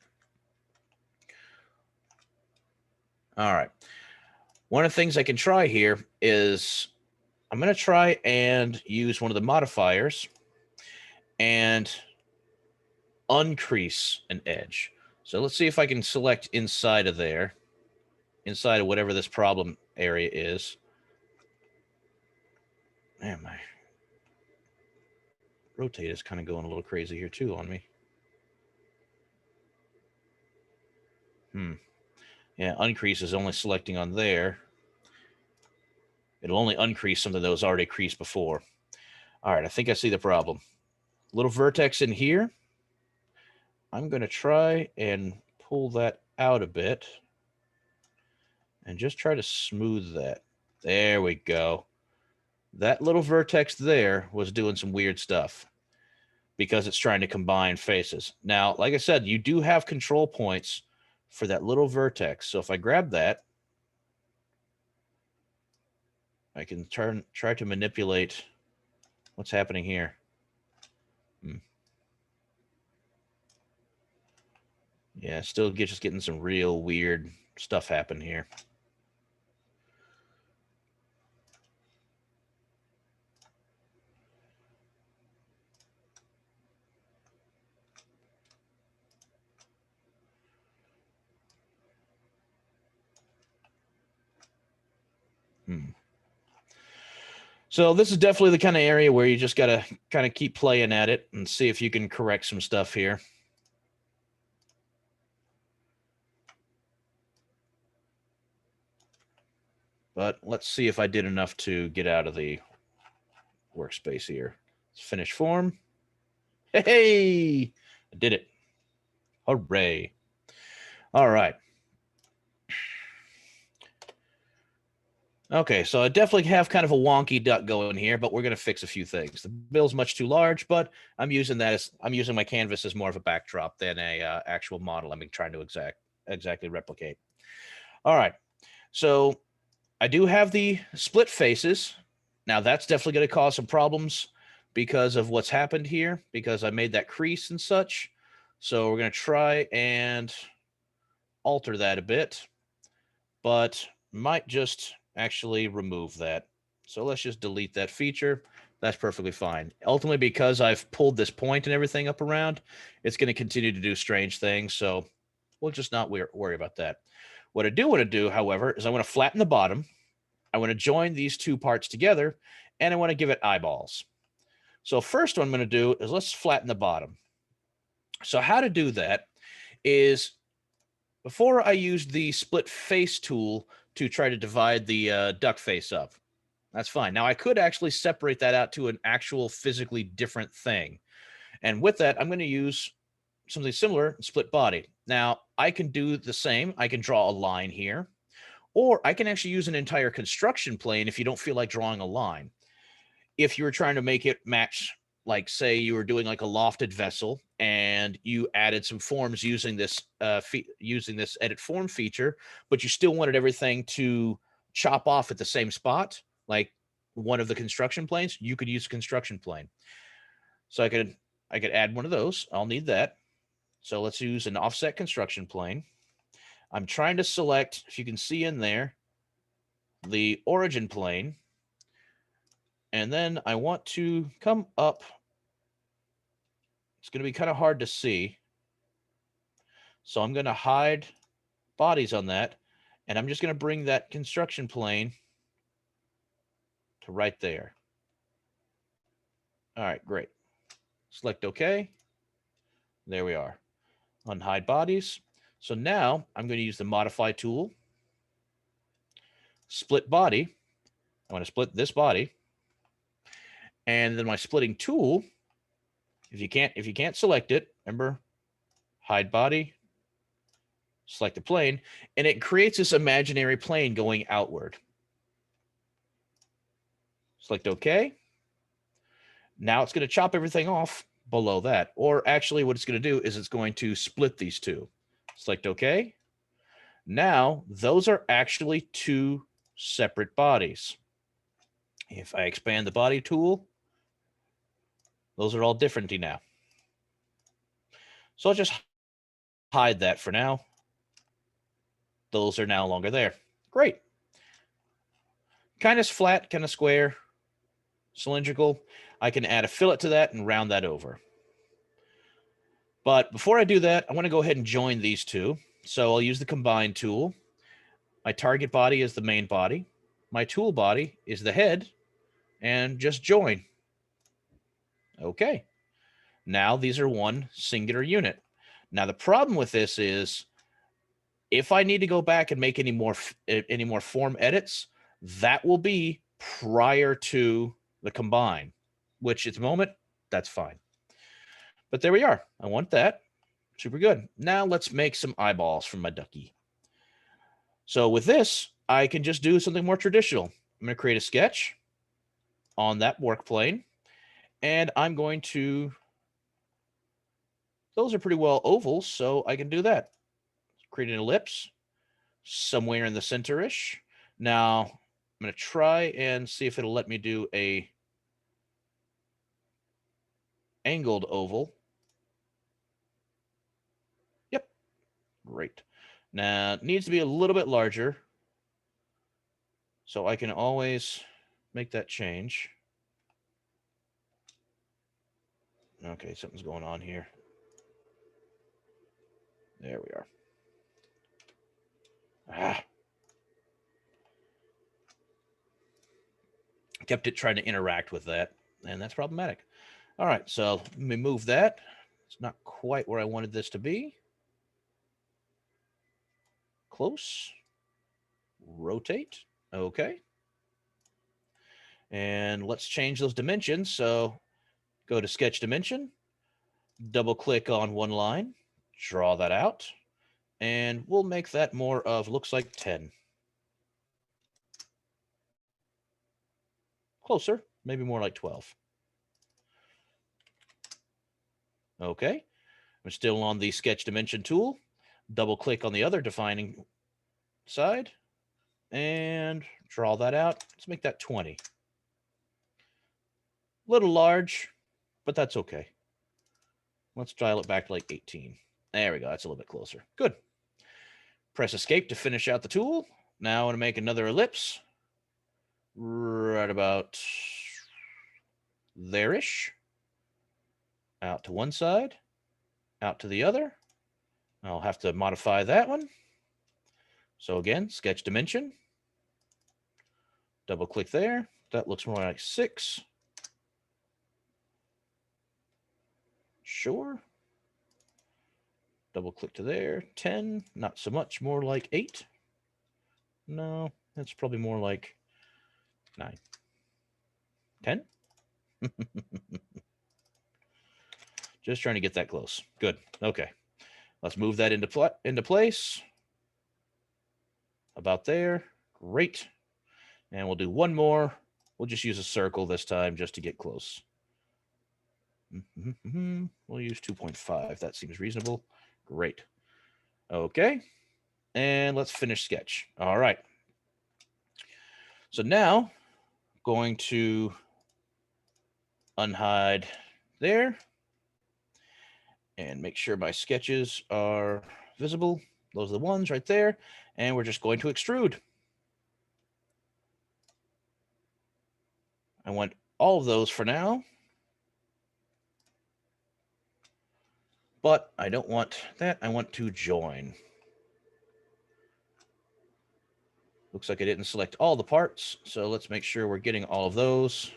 All right. One of the things I can try here is I'm going to try and use one of the modifiers and uncrease an edge. So let's see if I can select inside of there, inside of whatever this problem area is. Man, my rotate is kind of going a little crazy here too on me. Yeah, uncrease is only selecting on there. It'll only uncrease something that was already creased before. All right, I think I see the problem. Little vertex in here. I'm going to try and pull that out a bit and just try to smooth that. There we go. That little vertex there was doing some weird stuff because it's trying to combine faces. Now, like I said, you do have control points for that little vertex. So if I grab that, I can try to manipulate what's happening here. Yeah, still just getting some real weird stuff happen here. So this is definitely the kind of area where you just got to kind of keep playing at it and see if you can correct some stuff here. But let's see if I did enough to get out of the workspace here. Let's finish form. Hey, I did it. Hooray. All right. Okay, so I definitely have kind of a wonky duck going here, but we're going to fix a few things. The bill's much too large, but I'm using my canvas as more of a backdrop than a actual model I'm trying to exactly replicate. All right, so I do have the split faces. Now that's definitely going to cause some problems because of what's happened here, because I made that crease and such. So we're going to try and alter that a bit, but might just actually remove that. So let's just delete that feature. That's perfectly fine. Ultimately, because I've pulled this point and everything up around, it's going to continue to do strange things. So we'll just not worry about that. What I do want to do, however, is I want to flatten the bottom. I want to join these two parts together, and I want to give it eyeballs. So first what I'm going to do is let's flatten the bottom. So how to do that is, before I used the split face tool to try to divide the duck face up. That's fine. Now I could actually separate that out to an actual physically different thing. And with that, I'm going to use something similar, split body. Now I can do the same. I can draw a line here, or I can actually use an entire construction plane if you don't feel like drawing a line. If you were trying to make it match, like say you were doing like a lofted vessel and you added some forms using this edit form feature, but you still wanted everything to chop off at the same spot, like one of the construction planes, you could use a construction plane. So I could add one of those. I'll need that. So let's use an offset construction plane. I'm trying to select, if you can see in there, the origin plane. And then I want to come up. It's going to be kind of hard to see. So I'm going to hide bodies on that. And I'm just going to bring that construction plane to right there. All right, great. Select OK. There we are. Unhide bodies. So now I'm going to use the modify tool. Split body. I want to split this body. And then my splitting tool, if you can't select it, remember, hide body, select the plane, and it creates this imaginary plane going outward. Select OK. Now it's going to chop everything off below that. Or actually what it's going to do is it's going to split these two. Select OK. Now those are actually two separate bodies. If I expand the body tool, those are all differenty now. So I'll just hide that for now. Those are no longer there. Great. Kind of flat, kind of square, cylindrical. I can add a fillet to that and round that over. But before I do that, I want to go ahead and join these two. So I'll use the combine tool. My target body is the main body. My tool body is the head, and just join. Okay. Now these are one singular unit. Now the problem with this is, if I need to go back and make any more form edits, that will be prior to the combine, which at the moment, that's fine. But there we are. I want that. Super good. Now let's make some eyeballs from my ducky. So with this, I can just do something more traditional. I'm going to create a sketch on that work plane, and I'm going to, those are pretty well ovals, so I can do that. Create an ellipse somewhere in the center-ish. Now I'm going to try and see if it'll let me do a angled oval. Yep. Great. Now it needs to be a little bit larger, so I can always make that change. Okay, something's going on here. There we are. Kept it trying to interact with that, and that's problematic. All right, so let me move that. It's not quite where I wanted this to be. Close. Rotate. Okay. And let's change those dimensions. So go to sketch dimension, double click on one line, draw that out, and we'll make that more of, looks like 10. Closer, maybe more like 12. Okay, I'm still on the sketch dimension tool, double click on the other defining side, and draw that out. Let's make that 20. A little large, but that's okay. Let's dial it back to like 18. There we go. That's a little bit closer. Good. Press escape to finish out the tool. Now I want to make another ellipse right about there-ish. Out to one side, out to the other. I'll have to modify that one. So again, sketch dimension. Double click there. That looks more like 6. Sure. Double click to there. 10. Not so much. More like 8. No, that's probably more like 9. 10. Just trying to get that close. Good. Okay. Let's move that into place. About there. Great. And we'll do one more. We'll just use a circle this time just to get close. We'll use 2.5. That seems reasonable. Great. Okay. And let's finish sketch. All right. So now, going to unhide there and make sure my sketches are visible. Those are the ones right there. And we're just going to extrude. I want all of those for now. But I don't want that. I want to join. Looks like I didn't select all the parts. So let's make sure we're getting all of those.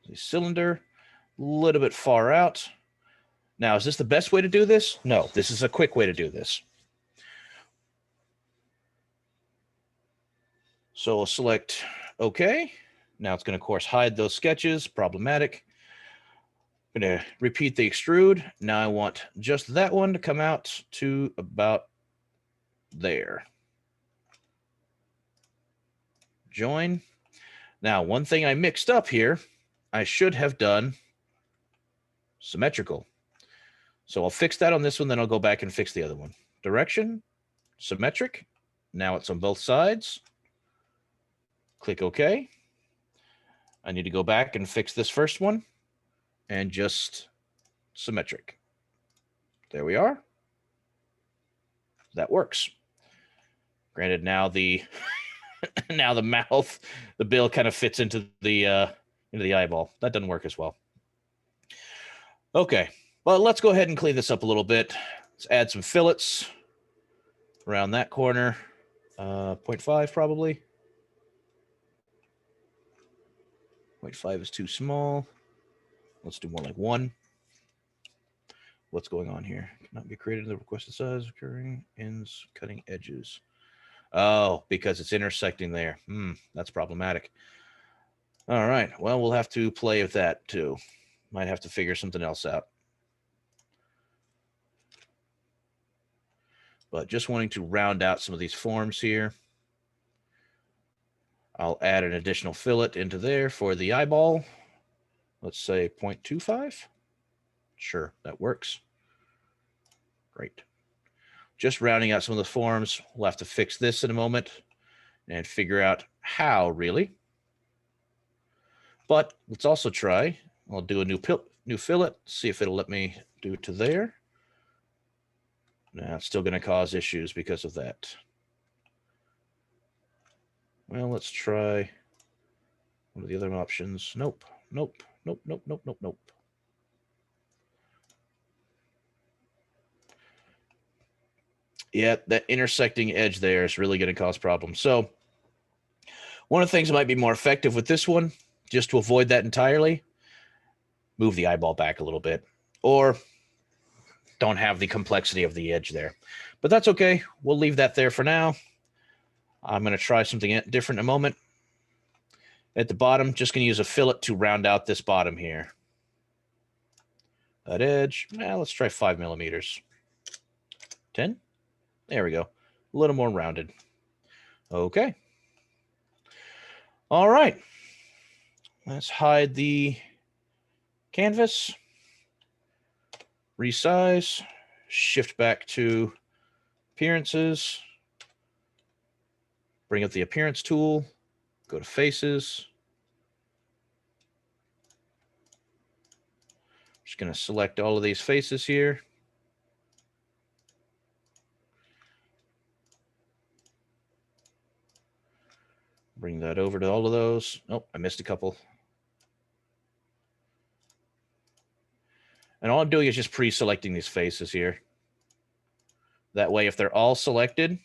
The cylinder, a little bit far out. Now, is this the best way to do this? No, this is a quick way to do this. So we'll select OK. Now it's going to, of course, hide those sketches. Problematic. I'm going to repeat the extrude. Now I want just that one to come out to about there. Join. Now, one thing I mixed up here, I should have done symmetrical. So I'll fix that on this one, then I'll go back and fix the other one. Direction, symmetric. Now it's on both sides. Click OK. I need to go back and fix this first one and just symmetric. There we are. That works. Granted, now the now the mouth, the bill kind of fits into the eyeball. That doesn't work as well. Okay, well, let's go ahead and clean this up a little bit. Let's add some fillets around that corner. 0.5 probably. 0.5 is too small. Let's do more like 1. What's going on here? Cannot be created in the requested size, occurring ends, cutting edges. Oh, because it's intersecting there. That's problematic. All right. Well, we'll have to play with that too. Might have to figure something else out. But just wanting to round out some of these forms here. I'll add an additional fillet into there for the eyeball. Let's say 0.25. Sure, that works. Great. Just rounding out some of the forms. We'll have to fix this in a moment and figure out how, really. But let's also try. I'll do a new fillet, see if it'll let me do it to there. Now, it's still going to cause issues because of that. Well, let's try one of the other options. Nope. Yeah, that intersecting edge there is really going to cause problems. So one of the things that might be more effective with this one, just to avoid that entirely, move the eyeball back a little bit, or don't have the complexity of the edge there. But that's okay. We'll leave that there for now. I'm going to try something different in a moment. At the bottom, just going to use a fillet to round out this bottom here. That edge, let's try 5 millimeters. 10. There we go. A little more rounded. Okay. All right. Let's hide the canvas. Resize. Shift back to appearances. Bring up the appearance tool. Go to faces. Just going to select all of these faces here. Bring that over to all of those. Oh, I missed a couple. And all I'm doing is just pre-selecting these faces here. That way, if they're all selected,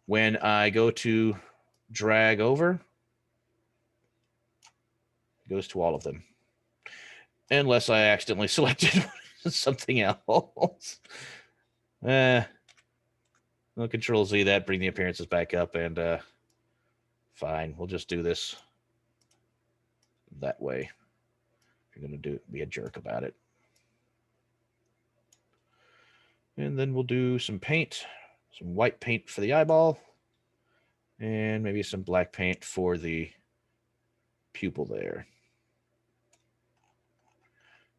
when I go to drag over, it goes to all of them. Unless I accidentally selected something else. We'll Control Z that, bring the appearances back up, and fine. We'll just do this that way. If you're going to be a jerk about it. And then we'll do some paint, some white paint for the eyeball, and maybe some black paint for the pupil there.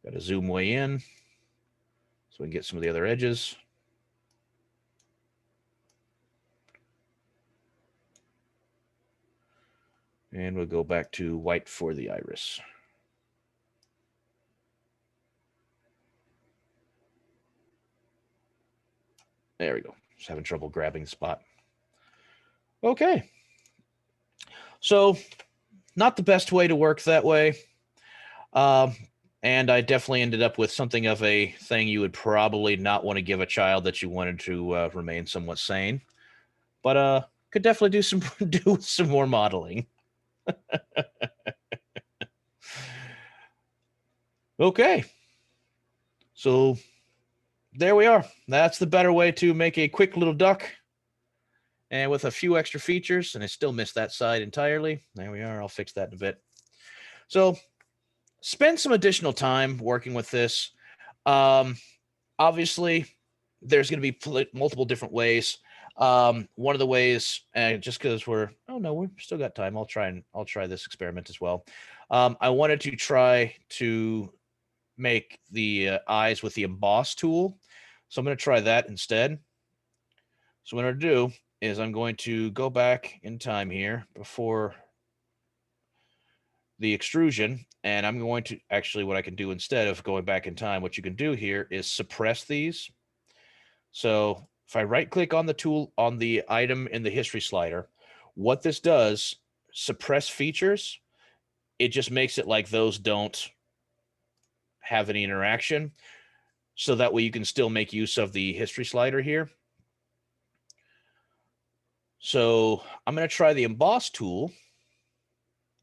Got to zoom way in so we can get some of the other edges. And we'll go back to white for the iris. There we go. Just having trouble grabbing the spot. Okay. So not the best way to work that way. And I definitely ended up with something of a thing you would probably not want to give a child that you wanted to remain somewhat sane. But could definitely do some more modeling. Okay. So there we are. That's the better way to make a quick little duck. And with a few extra features, and I still missed that side entirely. There we are. I'll fix that in a bit. So spend some additional time working with this. Obviously, there's going to be multiple different ways. One of the ways, just because we've still got time. I'll try this experiment as well. I wanted to try to make the eyes with the emboss tool. So I'm going to try that instead. So what I'm going to do is I'm going to go back in time here before the extrusion, and I'm going to actually, what I can do instead of going back in time, what you can do here is suppress these. So if I right click on the tool on the item in the history slider, what this does, suppress features, it just makes it like those don't have any interaction. So that way you can still make use of the history slider here. So I'm going to try the emboss tool.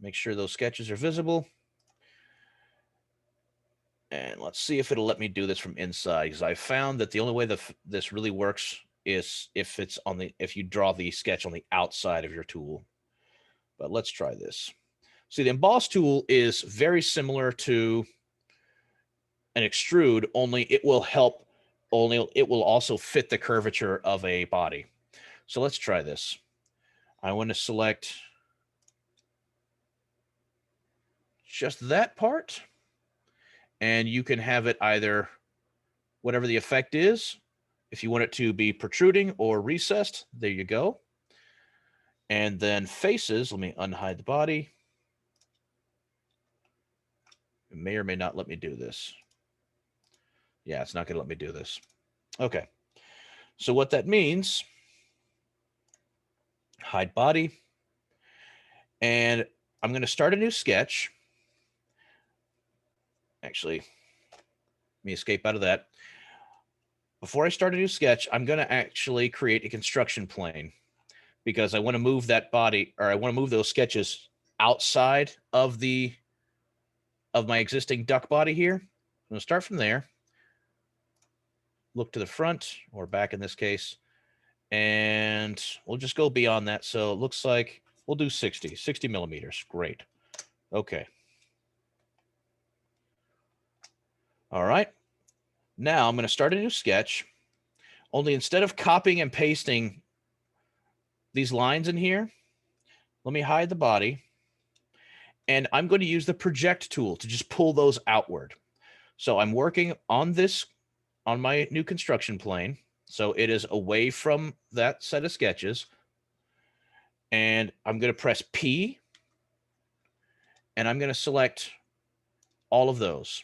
Make sure those sketches are visible. And let's see if it'll let me do this from inside, because I found that the only way that this really works is if you draw the sketch on the outside of your tool. But let's try this. See, the emboss tool is very similar to an extrude, only it will also fit the curvature of a body. So let's try this. I want to select just that part, and you can have it either whatever the effect is. If you want it to be protruding or recessed, there you go. And then faces, let me unhide the body. It may or may not let me do this. Yeah, it's not going to let me do this. Okay. So what that means, hide body, and I'm going to start a new sketch. Actually, let me escape out of that. Before I start a new sketch, I'm going to actually create a construction plane, because I want to move that body, or I want to move those sketches outside of my existing duck body here. I'm going to start from there, look to the front, or back in this case, and we'll just go beyond that. So it looks like we'll do 60 millimeters. Great. Okay. All right. Now I'm going to start a new sketch, only instead of copying and pasting these lines in here, let me hide the body, and I'm going to use the project tool to just pull those outward. So I'm working on this on my new construction plane. So it is away from that set of sketches. And I'm going to press P, and I'm going to select all of those.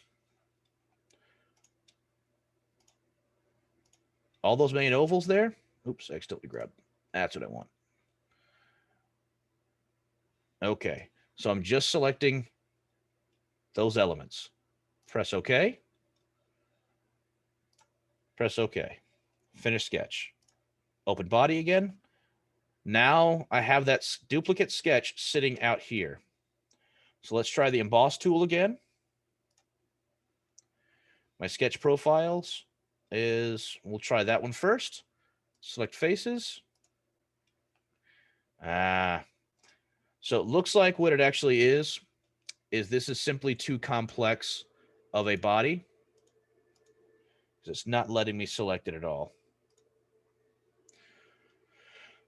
All those main ovals there. Oops, I accidentally grabbed. That's what I want. Okay, so I'm just selecting those elements. Press OK. Press OK. Finish sketch. Open body again. Now I have that duplicate sketch sitting out here. So let's try the emboss tool again. My sketch profiles we'll try that one first. Select faces. So it looks like what it actually is this is simply too complex of a body. It's not letting me select it at all.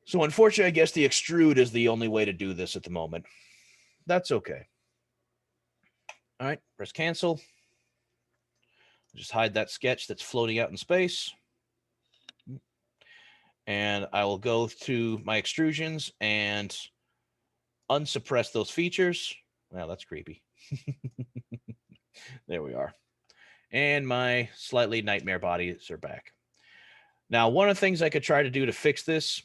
So unfortunately, I guess the extrude is the only way to do this at the moment. That's okay. All right, press cancel. Just hide that sketch that's floating out in space. And I will go to my extrusions and unsuppress those features. Wow, that's creepy. There we are. And my slightly nightmare bodies are back. Now, one of the things I could try to do to fix this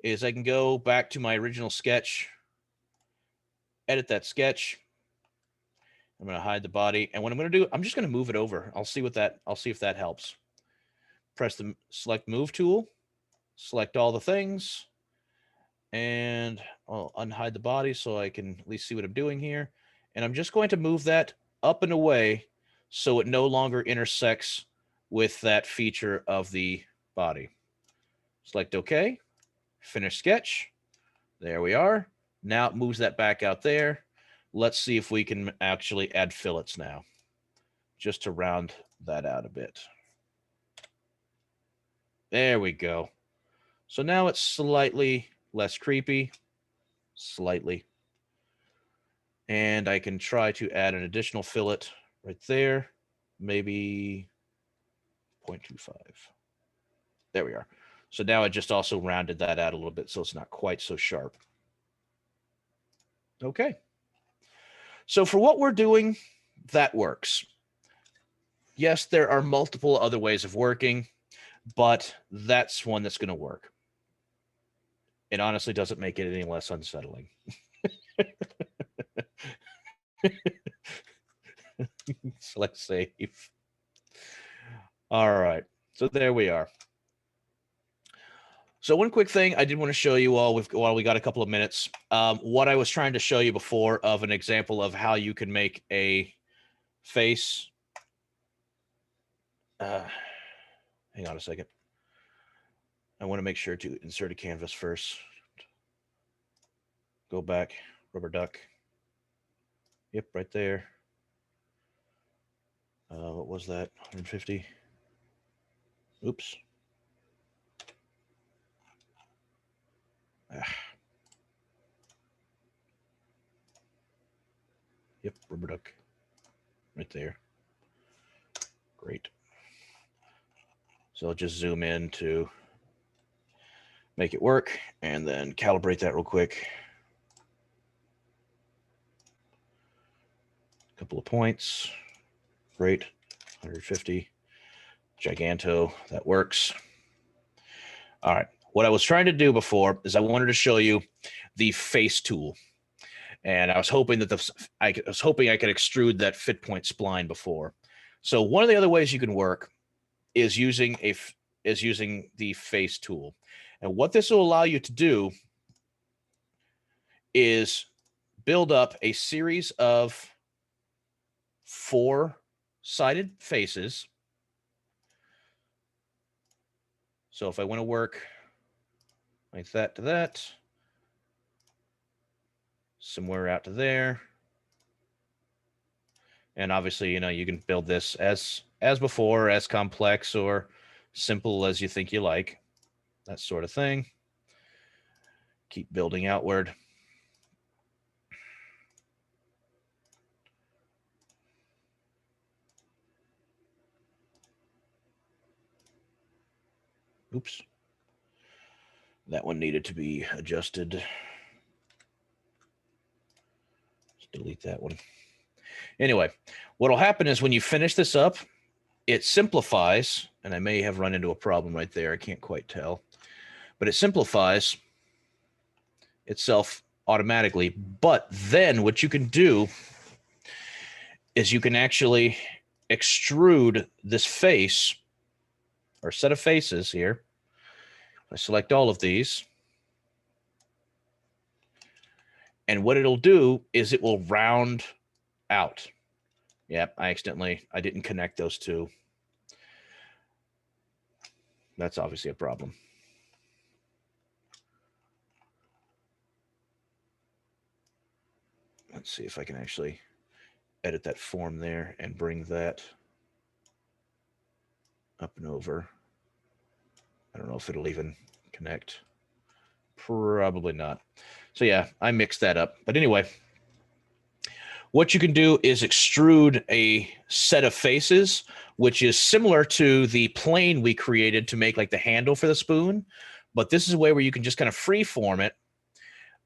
is I can go back to my original sketch, edit that sketch. I'm going to hide the body. And what I'm going to do, I'm just going to move it over. I'll see if that helps. Press the select move tool, select all the things, and I'll unhide the body so I can at least see what I'm doing here. And I'm just going to move that up and away so it no longer intersects with that feature of the body. Select OK, finish sketch. There we are. Now it moves that back out there. Let's see if we can actually add fillets now, just to round that out a bit. There we go. So now it's slightly less creepy, slightly. And I can try to add an additional fillet right there, maybe 0.25. There we are. So now I just also rounded that out a little bit so it's not quite so sharp. Okay. So for what we're doing, that works. Yes, there are multiple other ways of working, but that's one that's going to work. It honestly doesn't make it any less unsettling. Select save. All right. So there we are. So one quick thing I did want to show you all while we got a couple of minutes, what I was trying to show you before of an example of how you can make a face. Hang on a second. I want to make sure to insert a canvas first. Go back, rubber duck. Yep, right there. What was that? 150. Oops. Yep, rubber duck. Right there. Great. So I'll just zoom in to make it work and then calibrate that real quick. A couple of points. Great. 150. Giganto. That works. All right. What I was trying to do before is I wanted to show you the face tool. And I was hoping that I could extrude that fit point spline before. So one of the other ways you can work is using the face tool. And what this will allow you to do is build up a series of 4-sided faces. So if I want to work like that to that, somewhere out to there, and obviously, you can build this as before, as complex or simple as you think you like, that sort of thing. Keep building outward. Oops. That one needed to be adjusted. Let's delete that one. Anyway, what will happen is when you finish this up, it simplifies, and I may have run into a problem right there. I can't quite tell, but it simplifies itself automatically. But then what you can do is you can actually extrude this face or set of faces here. I select all of these. And what it'll do is it will round out. Yep, I didn't connect those two. That's obviously a problem. Let's see if I can actually edit that form there and bring that up and over. I don't know if it'll even connect. Probably not. So yeah, I mixed that up. But anyway, what you can do is extrude a set of faces, which is similar to the plane we created to make like the handle for the spoon. But this is a way where you can just kind of free form it.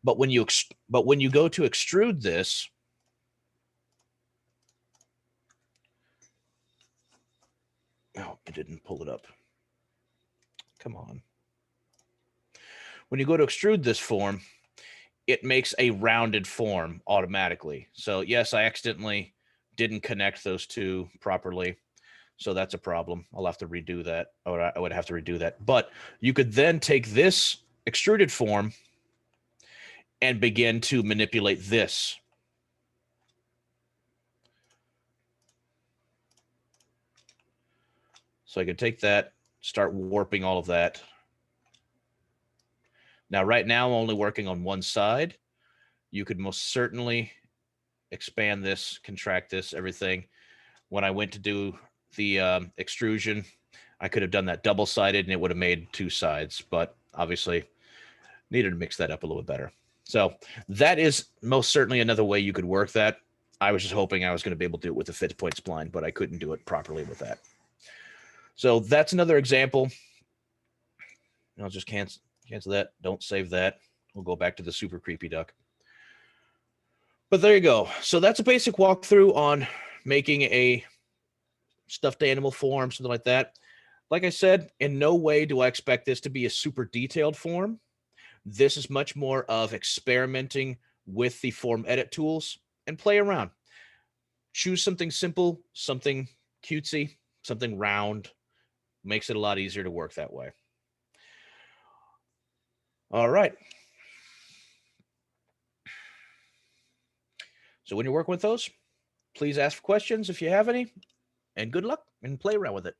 But when you go to extrude this, oh, it didn't pull it up. Come on. When you go to extrude this form, it makes a rounded form automatically. So yes, I accidentally didn't connect those two properly. So that's a problem. I'll have to redo that, or I would have to redo that. But you could then take this extruded form and begin to manipulate this. So I could take that, start warping all of that. Now, right now, I'm only working on one side. You could most certainly expand this, contract this, everything. When I went to do the extrusion, I could have done that double-sided and it would have made two sides, but obviously needed to mix that up a little bit better. So that is most certainly another way you could work that. I was just hoping I was going to be able to do it with a fixed point spline, but I couldn't do it properly with that. So that's another example. I'll just cancel that. Don't save that. We'll go back to the super creepy duck. But there you go. So that's a basic walkthrough on making a stuffed animal form, something like that. Like I said, in no way do I expect this to be a super detailed form. This is much more of experimenting with the form edit tools and play around. Choose something simple, something cutesy, something round. Makes it a lot easier to work that way. All right. So when you're working with those, please ask for questions if you have any, and good luck and play around with it.